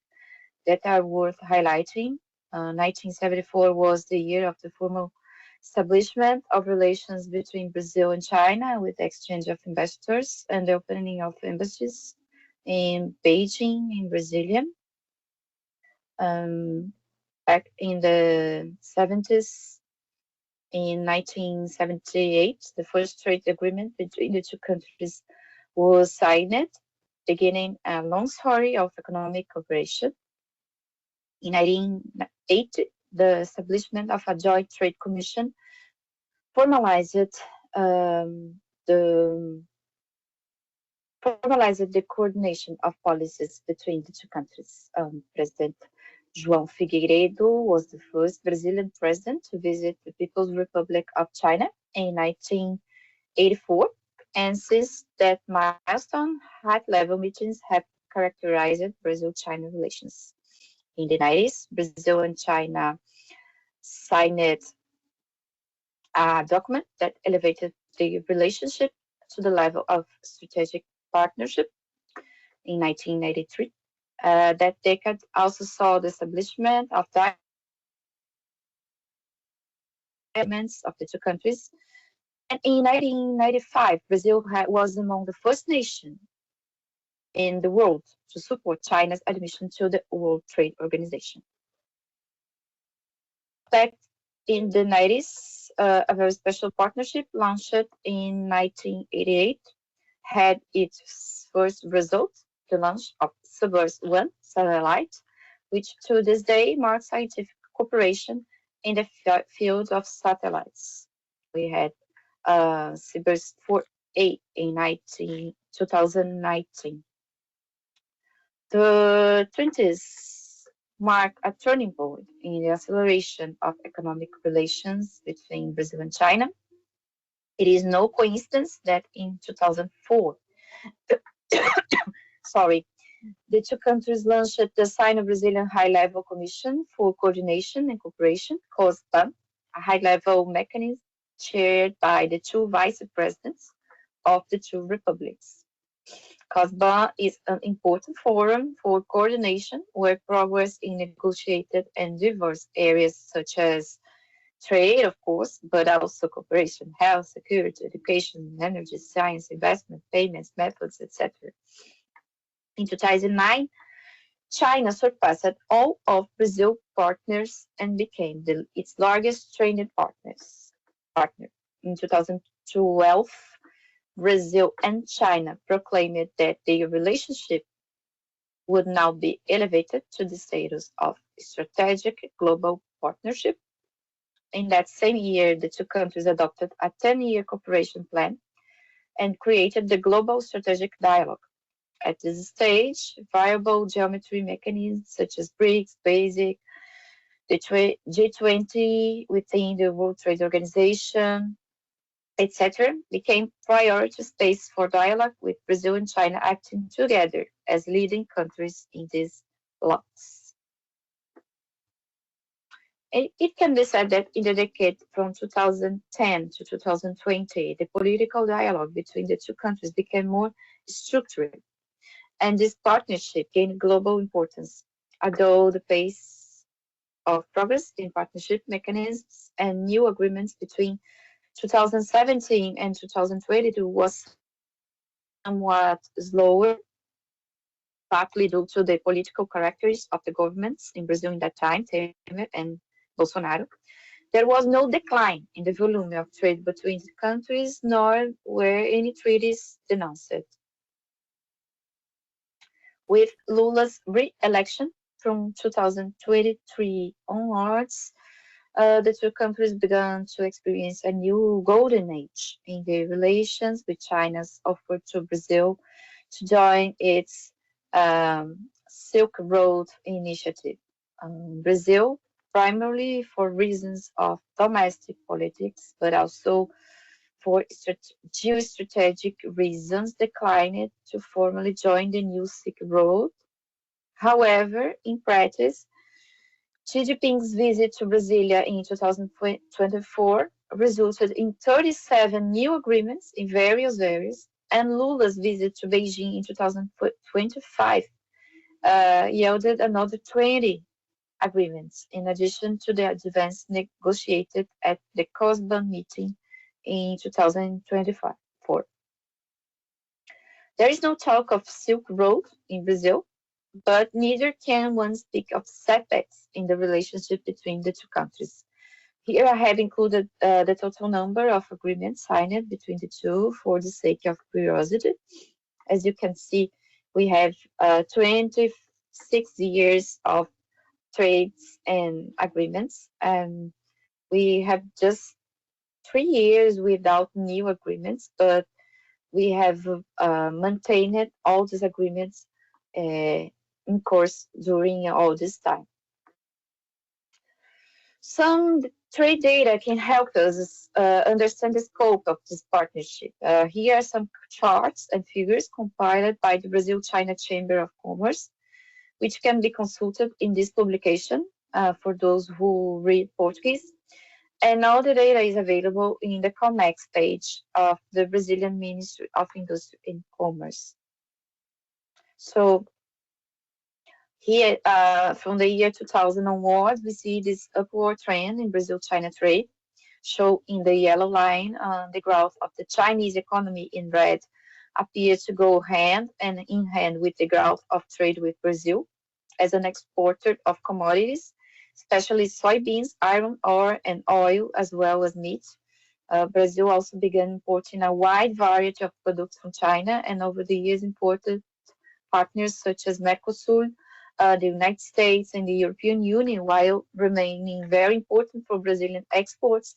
Speaker 6: that are worth highlighting. 1974 was the year of the formal establishment of relations between Brazil and China with the exchange of ambassadors and the opening of embassies in Beijing and Brasilia. Back in the 70s, in 1978, the first trade agreement between the two countries was signed, beginning a long story of economic cooperation. In 1980, the establishment of a joint trade commission formalized the coordination of policies between the two countries. President João Figueiredo was the first Brazilian president to visit the People's Republic of China in 1984, and since that milestone, high-level meetings have characterized Brazil-China relations. In the 90s, Brazil and China signed a document that elevated the relationship to the level of strategic partnership in 1993. That decade also saw the establishment of diamonds of the two countries. And in 1995, Brazil was among the first nations in the world to support China's admission to the World Trade Organization. Back in the 90s, a very special partnership launched in 1988 had its first result, the launch of Sobeys-1 satellite, which to this day marks scientific cooperation in the field of satellites. We had Sobeys-4A in 2019. The 20s mark a turning point in the acceleration of economic relations between Brazil and China. It is no coincidence that in 2004, the two countries launched the Sino-Brazilian High-Level Commission for Coordination and Cooperation, COSPA, a high-level mechanism chaired by the two vice presidents of the two republics. COSPA is an important forum for coordination where progress is negotiated in diverse areas such as trade, of course, but also cooperation, health, security, education, energy, science, investment, payments, methods, etc. In 2009, China surpassed all of Brazil's partners and became its largest trading partner. In 2012, Brazil and China proclaimed that their relationship would now be elevated to the status of strategic global partnership. In that same year, the two countries adopted a 10-year cooperation plan and created the Global Strategic Dialogue. At this stage, variable geometry mechanisms such as BRICS, BASIC, the G20 within the World Trade Organization, etc., became priority space for dialogue, with Brazil and China acting together as leading countries in these blocks. It can be said that in the decade from 2010 to 2020, the political dialogue between the two countries became more structured, and this partnership gained global importance, although the pace of progress in partnership mechanisms and new agreements between 2017 and 2022 was somewhat slower, partly due to the political characteristics of the governments in Brazil in that time, Temer and Bolsonaro. There was no decline in the volume of trade between the countries, nor were any treaties denounced. With Lula's re-election from 2023 onwards, the two countries began to experience a new golden age in their relations, with China's offer to Brazil to join its Silk Road initiative. Brazil, primarily for reasons of domestic politics, but also for geostrategic reasons, declined to formally join the new Silk Road. However, in practice, Xi Jinping's visit to Brasilia in 2024 resulted in 37 new agreements in various areas, and Lula's visit to Beijing in 2025 yielded another 20 agreements, in addition to the advance negotiated at the COSBAN meeting in 2024. There is no talk of Silk Road in Brazil, but neither can one speak of setbacks in the relationship between the two countries. Here I have included the total number of agreements signed between the two for the sake of curiosity. As you can see, we have 26 years of trades and agreements, and we have just 3 years without new agreements, but we have maintained all these agreements in course during all this time. Some trade data can help us understand the scope of this partnership. Here are some charts and figures compiled by the Brazil-China Chamber of Commerce, which can be consulted in this publication for those who read Portuguese. And all the data is available in the COMEX page of the Brazilian Ministry of Industry and Commerce. So here, from the year 2000 onwards, we see this upward trend in Brazil-China trade, shown in the yellow line. The growth of the Chinese economy in red appears to go hand in hand with the growth of trade with Brazil as an exporter of commodities, especially soybeans, iron ore, and oil, as well as meat. Brazil also began importing a wide variety of products from China, and over the years imported partners such as Mercosur, the United States, and the European Union, while remaining very important for Brazilian exports,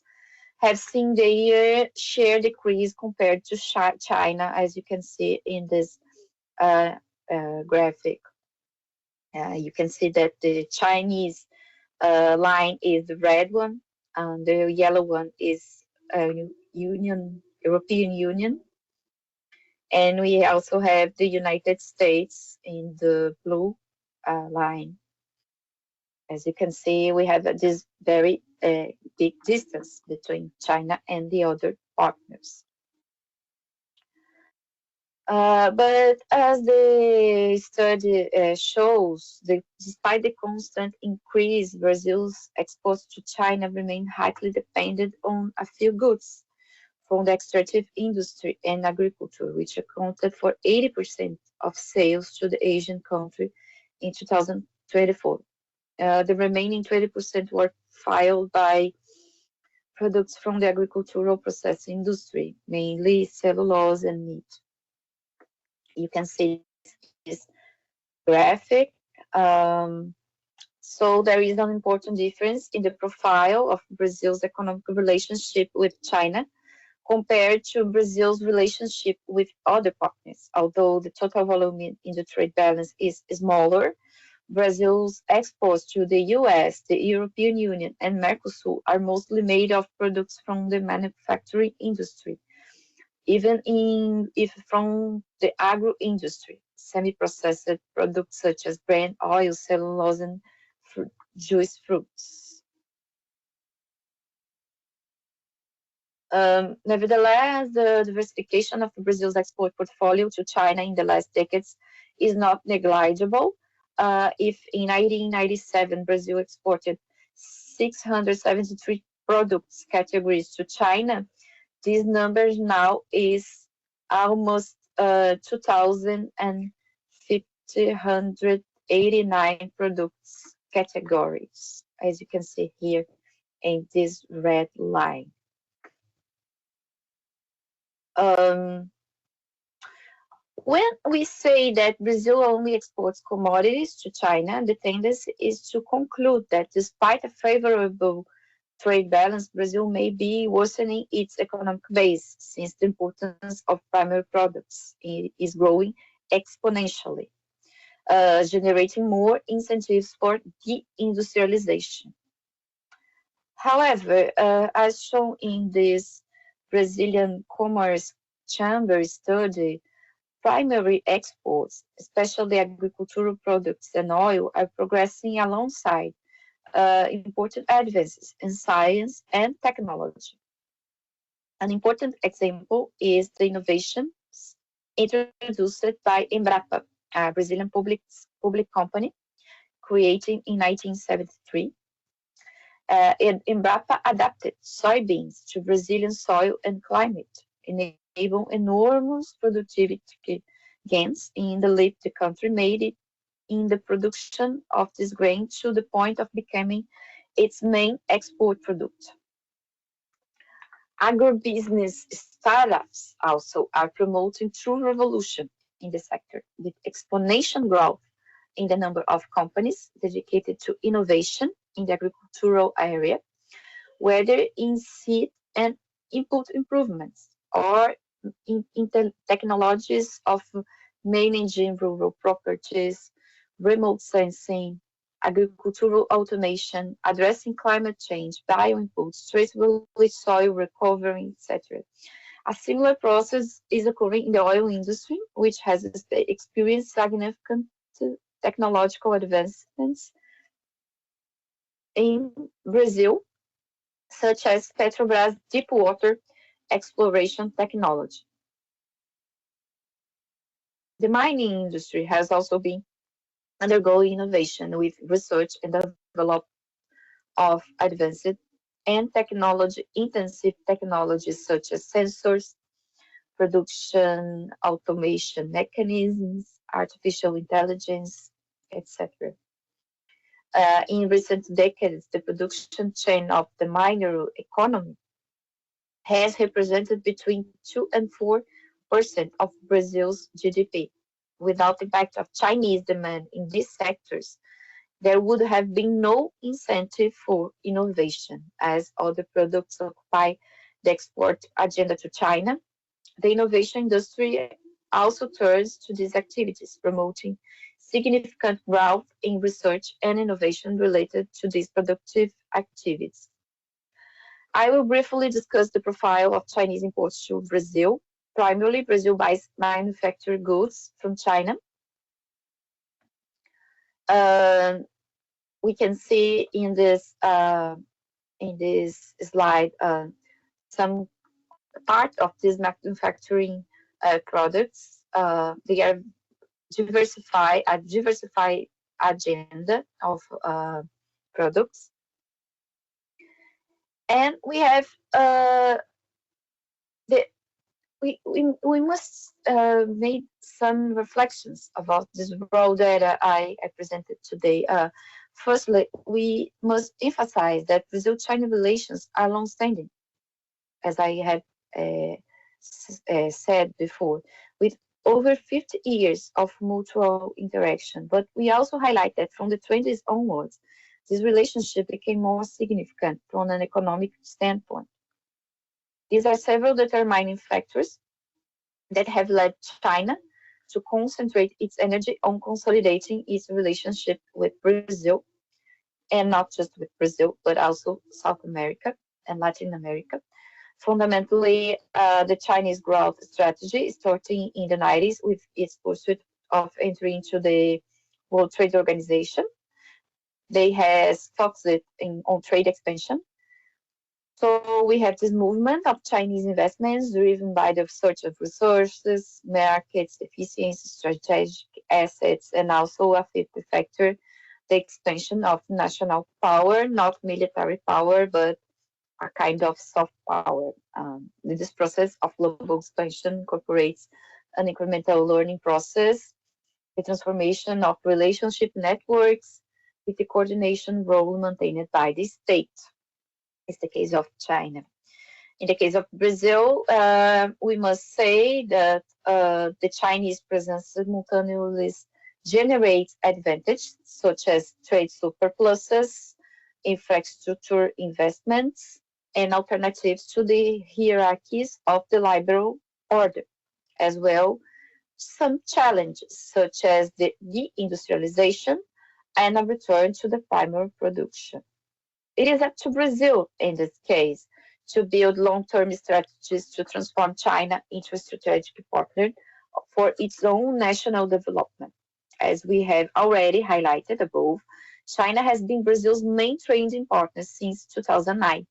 Speaker 6: have seen their share decrease compared to China, as you can see in this graphic. You can see that the Chinese line is the red one, and the yellow one is European Union. And we also have the United States in the blue line. As you can see, we have this very big distance between China and the other partners. But as the study shows, despite the constant increase, Brazil's exports to China remain highly dependent on a few goods from the extractive industry and agriculture, which accounted for 80% of sales to the Asian country in 2024. The remaining 20% were filed by products from the agricultural processing industry, mainly cellulose and meat. You can see this graphic. So there is an important difference in the profile of Brazil's economic relationship with China compared to Brazil's relationship with other partners. Although the total volume in the trade balance is smaller, Brazil's exports to the US, the European Union, and Mercosur are mostly made of products from the manufacturing industry, even if from the agro industry, semi-processed products such as grain, oil, cellulose, and juice fruits. Nevertheless, the diversification of Brazil's export portfolio to China in the last decades is not negligible. If in 1997 Brazil exported 673 products categories to China, this number now is almost 2,589 products categories, as you can see here in this red line. When we say that Brazil only exports commodities to China, the tendency is to conclude that despite a favorable trade balance, Brazil may be worsening its economic base since the importance of primary products is growing exponentially, generating more incentives for deindustrialization. However, as shown in this Brazilian Commerce Chamber study, primary exports, especially agricultural products and oil, are progressing alongside important advances in science and technology. An important example is the innovations introduced by Embrapa, a Brazilian public company, created in 1973. Embrapa adapted soybeans to Brazilian soil and climate, enabling enormous productivity gains in the leap the country made it in the production of this grain to the point of becoming its main export product. Agribusiness startups also are promoting true revolution in the sector, with exponential growth in the number of companies dedicated to innovation in the agricultural area, whether in seed and input improvements or in technologies of managing rural properties, remote sensing, agricultural automation, addressing climate change, bioinputs, traceable soil recovery, etc. A similar process is occurring in the oil industry, which has experienced significant technological advancements in Brazil, such as Petrobras deep water exploration technology. The mining industry has also been undergoing innovation with research and development of advanced and intensive technologies such as sensors, production automation mechanisms, artificial intelligence, etc. In recent decades, the production chain of the mineral economy has represented between 2 and 4% of Brazil's GDP. Without the impact of Chinese demand in these sectors, there would have been no incentive for innovation, as other products occupy the export agenda to China. The innovation industry also turns to these activities, promoting significant growth in research and innovation related to these productive activities. I will briefly discuss the profile of Chinese imports to Brazil. Primarily, Brazil buys manufactured goods from China. We can see in this slide some part of these manufacturing products. They are a diversified agenda of products, and we have we must make some reflections about this raw data I presented today. Firstly, we must emphasize that Brazil-China relations are long-standing, as I have said before, with over 50 years of mutual interaction. But we also highlight that from the 20s onwards, this relationship became more significant from an economic standpoint. These are several determining factors that have led China to concentrate its energy on consolidating its relationship with Brazil, and not just with Brazil, but also South America and Latin America. Fundamentally, the Chinese growth strategy, starting in the 90s with its pursuit of entry into the World Trade Organization, they has focused on trade expansion. So we have this movement of Chinese investments driven by the search of resources, markets, efficiency, strategic assets, and also a fifth factor, the expansion of national power, not military power, but a kind of soft power. This process of global expansion incorporates an incremental learning process, the transformation of relationship networks with the coordination role maintained by the state. It's the case of China. In the case of Brazil, we must say that the Chinese presence simultaneously generates advantages such as trade surpluses, infraestructure investments, and alternatives to the hierarchies of the liberal order, as well some challenges such as the deindustrialization and a return to the primary production. It is up to Brazil, in this case, to build long-term strategies to transform China into a strategic partner for its own national development. As we have already highlighted above, China has been Brazil's main trading partner since 2009.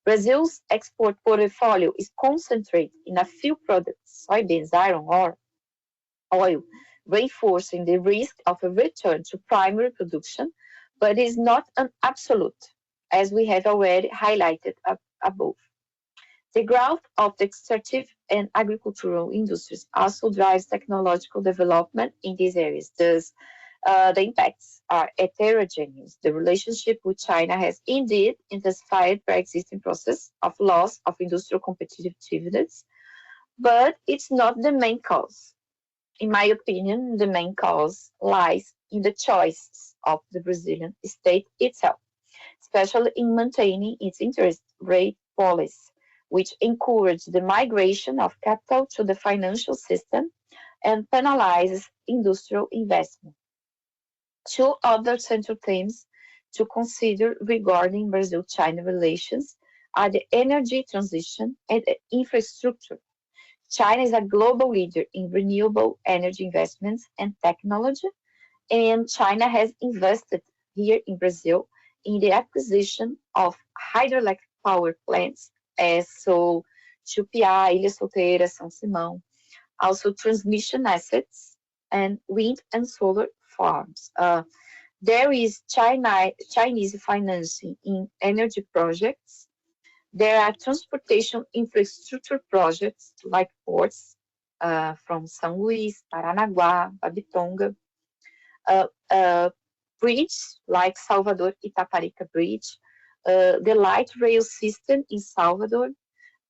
Speaker 6: Brazil's export portfolio is concentrated in a few products, soybeans, iron ore, oil, reinforcing the risk of a return to primary production, but is not an absolute, as we have already highlighted above. The growth of the extractive and agricultural industries also drives technological development in these areas. Thus, the impacts are heterogeneous. The relationship with China has indeed intensified pre-existing process of loss of industrial competitiveness, but it's not the main cause. In my opinion, the main cause lies in the choices of the Brazilian state itself, especially in maintaining its interest rate policy, which encourages the migration of capital to the financial system and penalizes industrial investment. Two other central themes to consider regarding Brazil-China relations are the energy transition and infrastructure. China is a global leader in renewable energy investments and technology, and China has invested here in Brazil in the acquisition of hydroelectric power plants, as so Chupiá, Ilha Solteira, São Simão, also transmission assets and wind and solar farms. There is Chinese financing in energy projects. There are transportation infrastructure projects like ports from São Luís, Paranaguá, Babitonga, bridge like Salvador Itaparica Bridge, the light rail system in Salvador,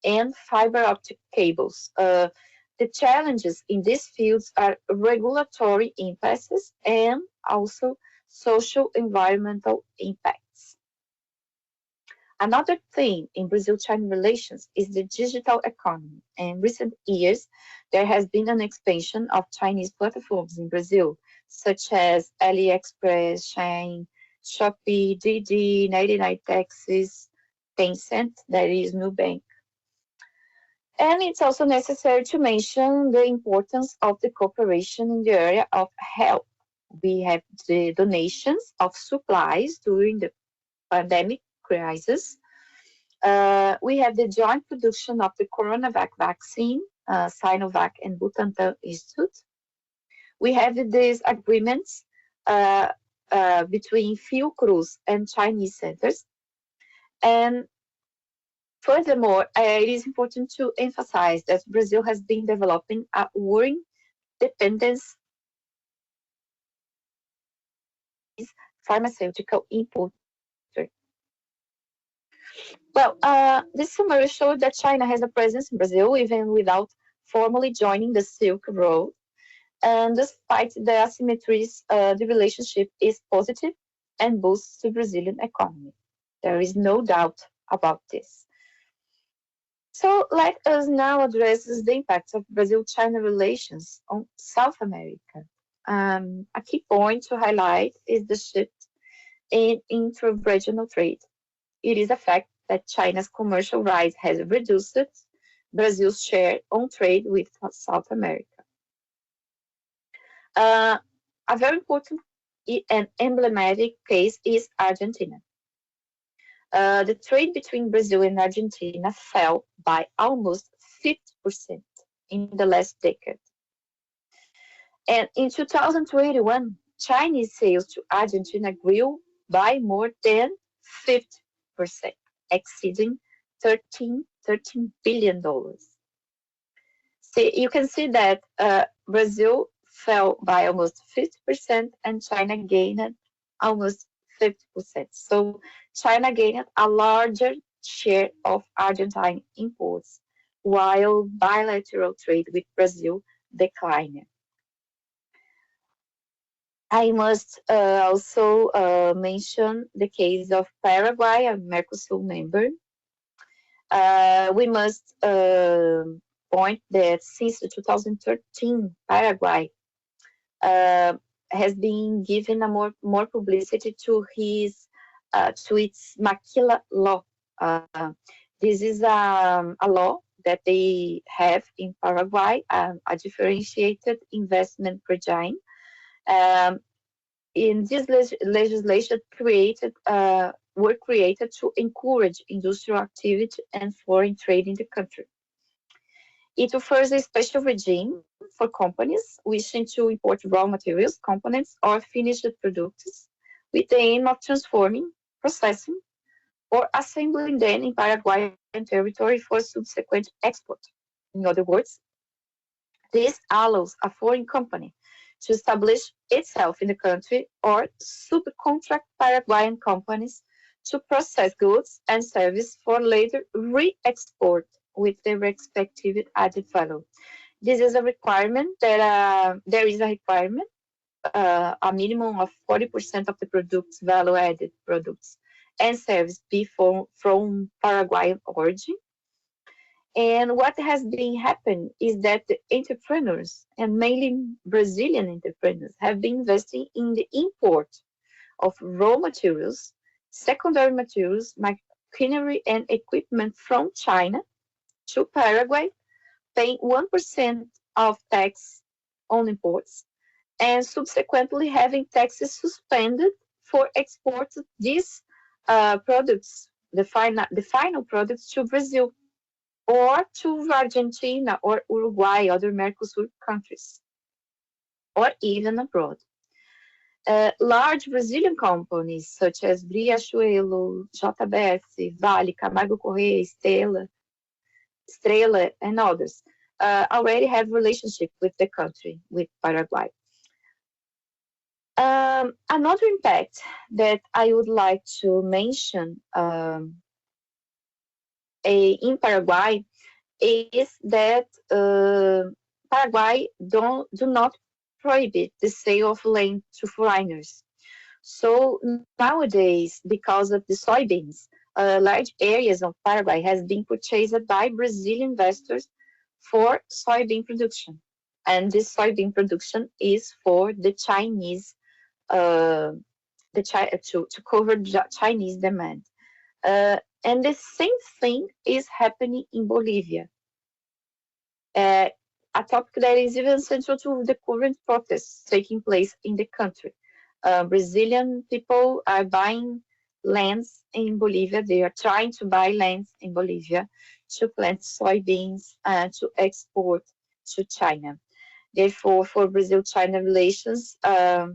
Speaker 6: and fiber optic cables. The challenges in these fields are regulatory impasses and also social environmental impacts. Another theme in Brazil-China relations is the digital economy. In recent years, there has been an expansion of Chinese platforms in Brazil, such as AliExpress, Shein, Shopee, Didi, 99 Taxis, Tencent, that is Nubank. And it's also necessary to mention the importance of the cooperation in the area of health. We have the donations of supplies during the pandemic crisis. We have the joint production of the CoronaVac vaccine, Sinovac and Butantan Institute. We have these agreements between Fiocruz and Chinese centers. And furthermore, it is important to emphasize that Brazil has been developing a warring dependence pharmaceutical importer. Well, this summary showed that China has a presence in Brazil even without formally joining the Silk Road. And despite the asymmetries, the relationship is positive and boosts the Brazilian economy. There is no doubt about this. So let us now address the impacts of Brazil-China relations on South America. A key point to highlight is the shift in intra-regional trade. It is a fact that China's commercial rise has reduced Brazil's share on trade with South America. A very important and emblematic case is Argentina. The trade between Brazil and Argentina fell by almost 50% in the last decade. And in 2021, Chinese sales to Argentina grew by more than 50%, exceeding $13 billion. So you can see that Brazil fell by almost 50% and China gained almost 50%. So China gained a larger share of Argentine imports, while bilateral trade with Brazil declined. I must also mention the case of Paraguay, a Mercosur member. We must point that since 2013, Paraguay has been given a more publicity to its Maquila law. This is a law that they have in Paraguay, a differentiated investment regime. In this legislation were created to encourage industrial activity and foreign trade in the country. It offers a special regime for companies wishing to import raw materials, components, or finished products with the aim of transforming, processing, or assembling them in Paraguayan territory for subsequent export. In other words, this allows a foreign company to establish itself in the country or subcontract Paraguayan companies to process goods and services for later re-export with their respective added value. This is a requirement that there is a requirement, a minimum of 40% of the products, value-added products and services be from Paraguayan origin. And what has been happening is that the entrepreneurs, and mainly Brazilian entrepreneurs, have been investing in the import of raw materials, secondary materials, machinery, and equipment from China to Paraguay, paying 1% of tax on imports, and subsequently having taxes suspended for exports of these products, the final products, to Brazil, or to Argentina or Uruguay, other Mercosur countries, or even abroad. Large Brazilian companies such as Riachuelo, JBS, Vale, Camargo Correia, Estrela, and others already have relationship with the country, with Paraguay. Another impact that I would like to mention in Paraguay is that Paraguay do not prohibit the sale of land to foreigners. So nowadays, because of the soybeans, large areas of Paraguay has been purchased by Brazilian investors for soybean production, and this soybean production is for the Chinese, to cover the Chinese demand. And the same thing is happening in Bolivia. A topic that is even central to the current protests taking place in the country. Brazilian people are buying lands in Bolivia. They are trying to buy lands in Bolivia to plant soybeans and to export to China. Therefore, for Brazil-China relations, there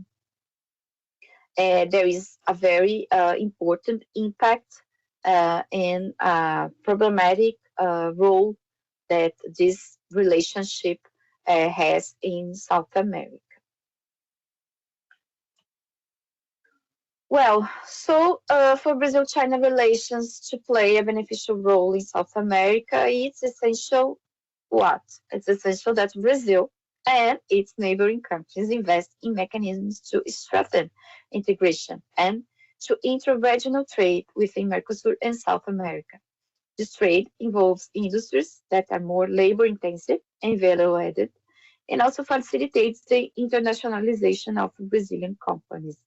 Speaker 6: is a very important impact and problematic role that this relationship has in South America. Well, so for Brazil-China relations to play a beneficial role in South America, it's essential what? It's essential that Brazil and its neighboring countries invest in mechanisms to strengthen integration and to inter-regional trade within Mercosur and South America. This trade involves industries that are more labor-intensive and value-added, and also facilitates the internationalization of Brazilian companies.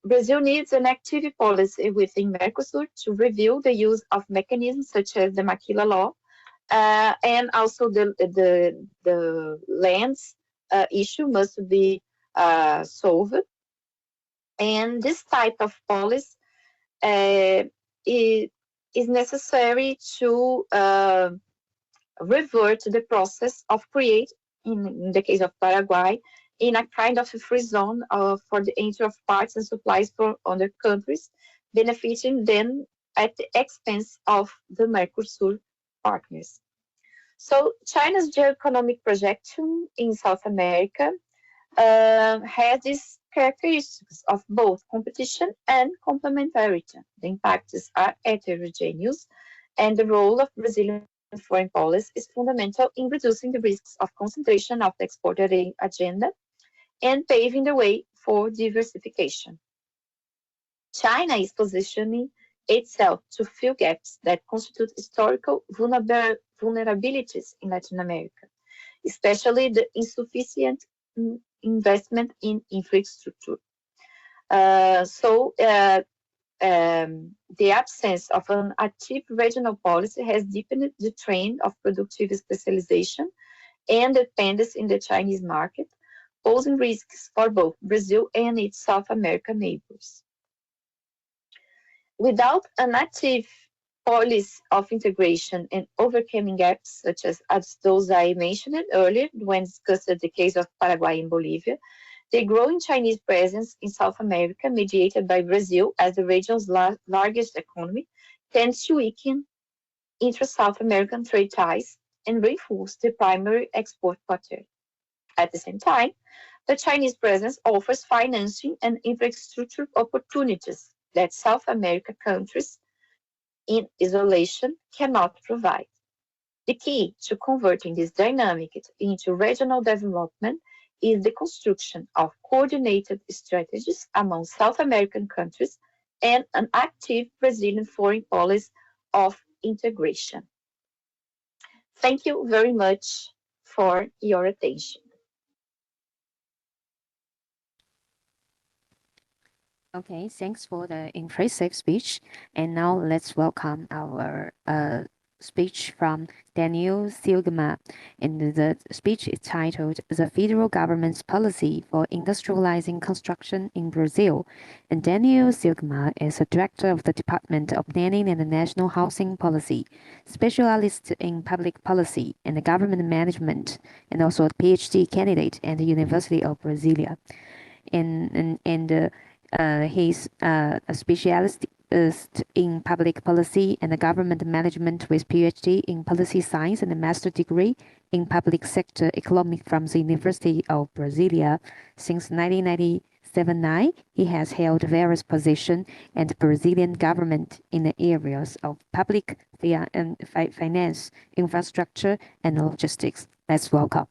Speaker 6: Brazil needs an active policy within Mercosur to review the use of mechanisms such as the Maquila Law, and also the lands issue must be solved. And this type of policy is necessary to revert to the process of create, in the case of Paraguay, in a kind of a free zone for the entry of parts and supplies from other countries, benefiting them at the expense of the Mercosur partners. So China's geoeconomic projection in South America has these characteristics of both competition and complementarity. The impacts are heterogeneous, and the role of Brazilian foreign policy is fundamental in reducing the risks of concentration of the export agenda and paving the way for diversification. China is positioning itself to fill gaps that constitute historical vulnerabilities in Latin America, especially the insufficient investment in infrastructure. The absence of an active regional policy has deepened the trend of productive specialization and dependence in the Chinese market, posing risks for both Brazil and its South American neighbors. Without an active policy of integration and overcoming gaps, such as those I mentioned earlier when discussed the case of Paraguay and Bolivia, the growing Chinese presence in South America, mediated by Brazil as the region's largest economy, tends to weaken intra-South American trade ties and reinforce the primary export pattern. At the same time, the Chinese presence offers financing and infrastructure opportunities that South American countries in isolation cannot provide. The key to converting this dynamic into regional development is the construction of coordinated strategies among South American countries and an active Brazilian foreign policy of integration. Thank you very much for your attention.
Speaker 1: Okay, thanks for the impressive speech. And now let's welcome our speech from Daniel Silgma. And the speech is titled The Federal Government's Policy for Industrializing Construction in Brazil. And Daniel Silgma is a director of the Department of Planning and National Housing Policy, specialist in public policy and government management, and also a PhD candidate at the University of Brasilia. He's a specialist in public policy and government management with PhD in policy science and a master degree in public sector economics from the University of Brasilia. Since 1997, he has held various positions in the Brazilian government in the areas of public finance, infrastructure, and logistics. Let's welcome.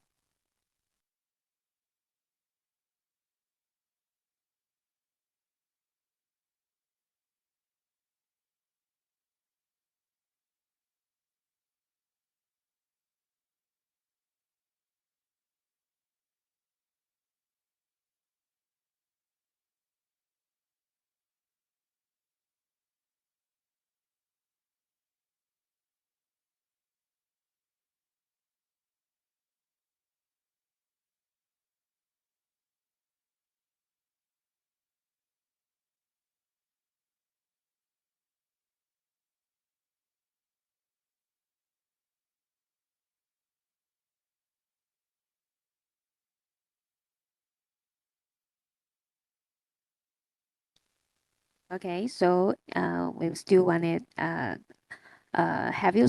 Speaker 1: Okay, so we still wanted have you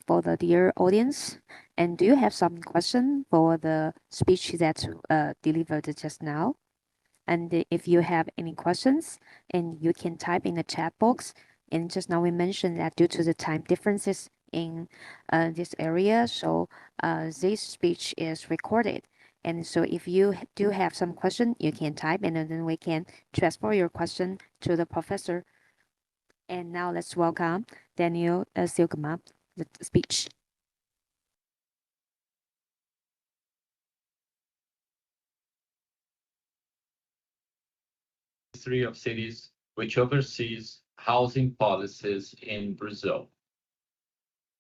Speaker 1: for the dear audience, and do you have some question for the speech that delivered just now? And if you have any questions, and you can type in the chat box. And just now we mentioned that due to the time differences in this area, so this speech is recorded. And so if you do have some question, you can type, and then we can transfer your question to the professor. And now let's welcome Daniel Silkema, the speech.
Speaker 7: Ministry of Cities, which oversees housing policies in Brazil.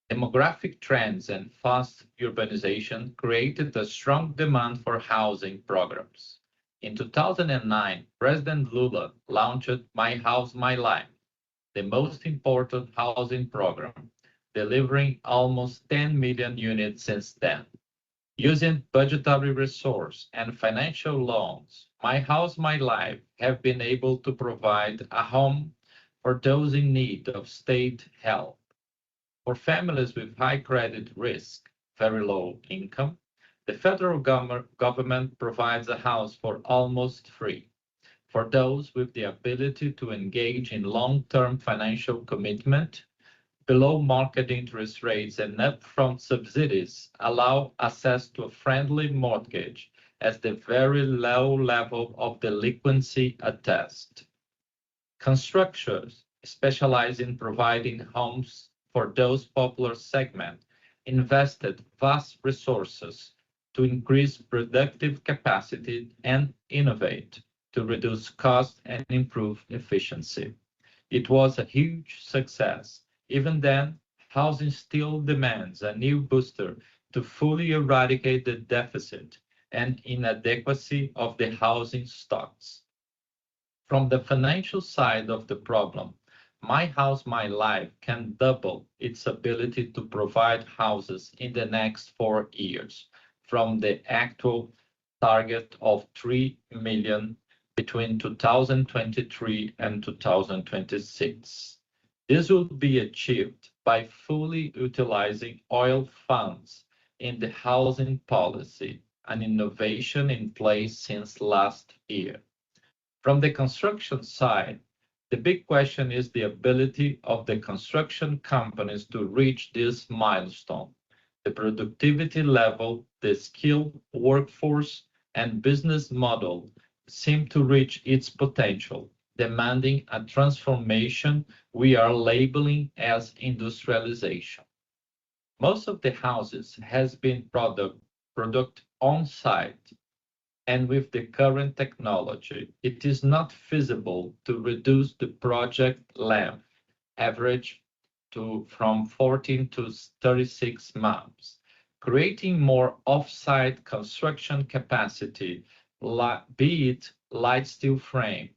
Speaker 7: Demographic trends and fast urbanization created a strong demand for housing programs. In 2009, President Lula launched My House, My Life, the most important housing program, delivering almost 10 million units since then. Using budgetary resource and financial loans, My House, My Life have been able to provide a home for those in need of state help. For families with high credit risk, very low income, the federal government provides a house for almost free. For those with the ability to engage in long-term financial commitment, below market interest rates and upfront subsidies allow access to a friendly mortgage as the very low level of delinquency attests. Constructors specialize in providing homes for those popular segments invested vast resources to increase productive capacity and innovate to reduce cost and improve efficiency. It was a huge success. Even then, housing still demands a new booster to fully eradicate the deficit and inadequacy of the housing stocks. From the financial side of the problem, My House, My Life can double its ability to provide houses in the next 4 years, from the actual target of 3 million between 2023 and 2026. This will be achieved by fully utilizing oil funds in the housing policy, an innovation in place since last year. From the construction side, the big question is the ability of the construction companies to reach this milestone. The productivity level, the skilled workforce, and business model seem to reach its potential, demanding a transformation we are labeling as industrialization. Most of the houses has been product on site, and with the current technology, it is not feasible to reduce the project length average from 14 to 36 months. Creating more off-site construction capacity, be it light steel frame,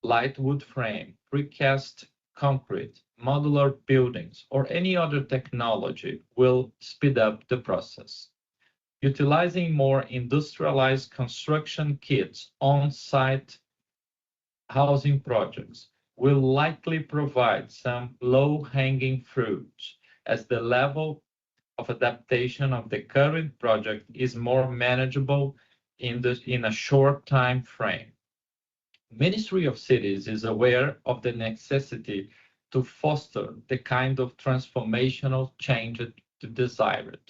Speaker 7: light wood frame, precast concrete, modular buildings, or any other technology will speed up the process. Utilizing more industrialized construction kits on-site housing projects will likely provide some low-hanging fruits, as the level of adaptation of the current project is more manageable in a short time frame. Ministry of Cities is aware of the necessity to foster the kind of transformational change desired.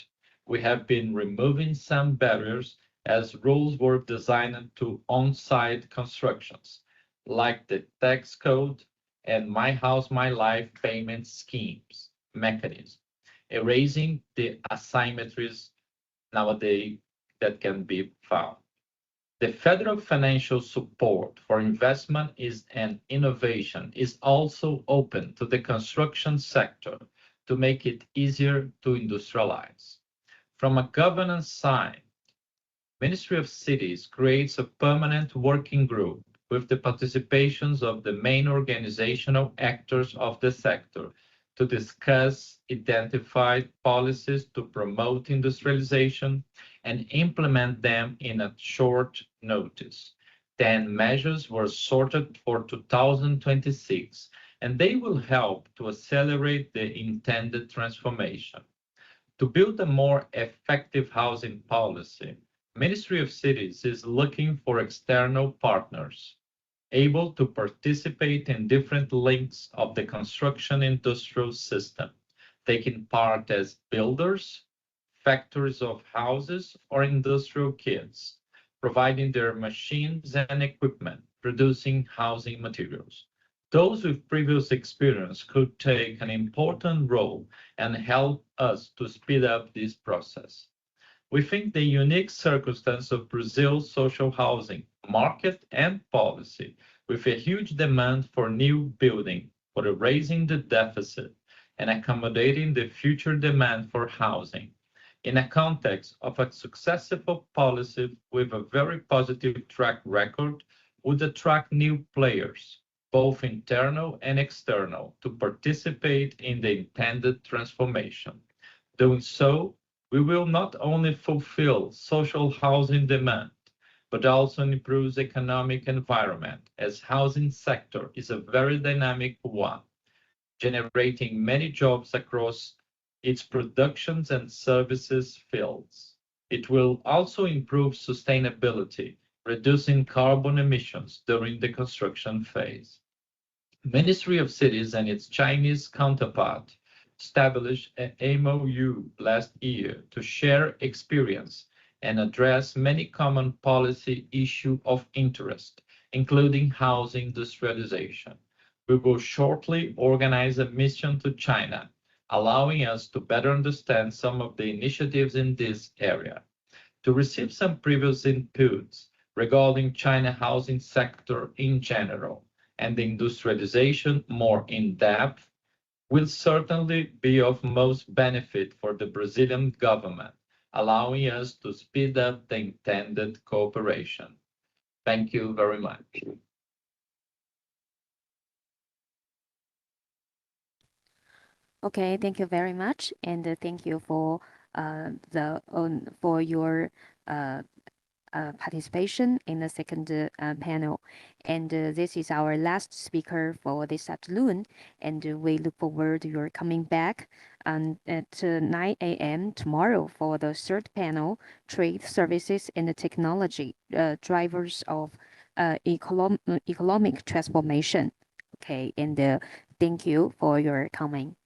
Speaker 7: We have been removing some barriers as rules were designed to on-site constructions, like the tax code and My House, My Life payment schemes mechanism, erasing the asymmetries nowadays that can be found. The federal financial support for investment and innovation is also open to the construction sector to make it easier to industrialize. From a governance side, Ministry of Cities creates a permanent working group with the participations of the main organizational actors of the sector to discuss identified policies to promote industrialization and implement them in a short notice. 10 measures were sorted for 2026, and they will help to accelerate the intended transformation. To build a more effective housing policy, Ministry of Cities is looking for external partners able to participate in different links of the construction industrial system, taking part as builders, factories of houses, or industrial kits, providing their machines and equipment, producing housing materials. Those with previous experience could take an important role and help us to speed up this process. We think the unique circumstance of Brazil's social housing market and policy, with a huge demand for new building, for raising the deficit and accommodating the future demand for housing, in a context of a successful policy with a very positive track record, would attract new players, both internal and external, to participate in the intended transformation. Doing so, we will not only fulfill social housing demand, but also improves economic environment, as housing sector is a very dynamic one, generating many jobs across its productions and services fields. It will also improve sustainability, reducing carbon emissions during the construction phase. Ministry of Cities and its Chinese counterpart established an MOU last year to share experience and address many common policy issues of interest, including housing industrialization. We will shortly organize a mission to China, allowing us to better understand some of the initiatives in this area. To receive some previous inputs regarding China housing sector in general and the industrialization more in depth, will certainly be of most benefit for the Brazilian government, allowing us to speed up the intended cooperation. Thank you very much.
Speaker 1: Okay, thank you very much, and thank you for your participation in the second panel. And this is our last speaker for this afternoon, and we look forward to your coming back at 9 a.m. tomorrow for the third panel, Trade, Services, and Technology, Drivers of Economic Transformation. Okay, and thank you for your coming.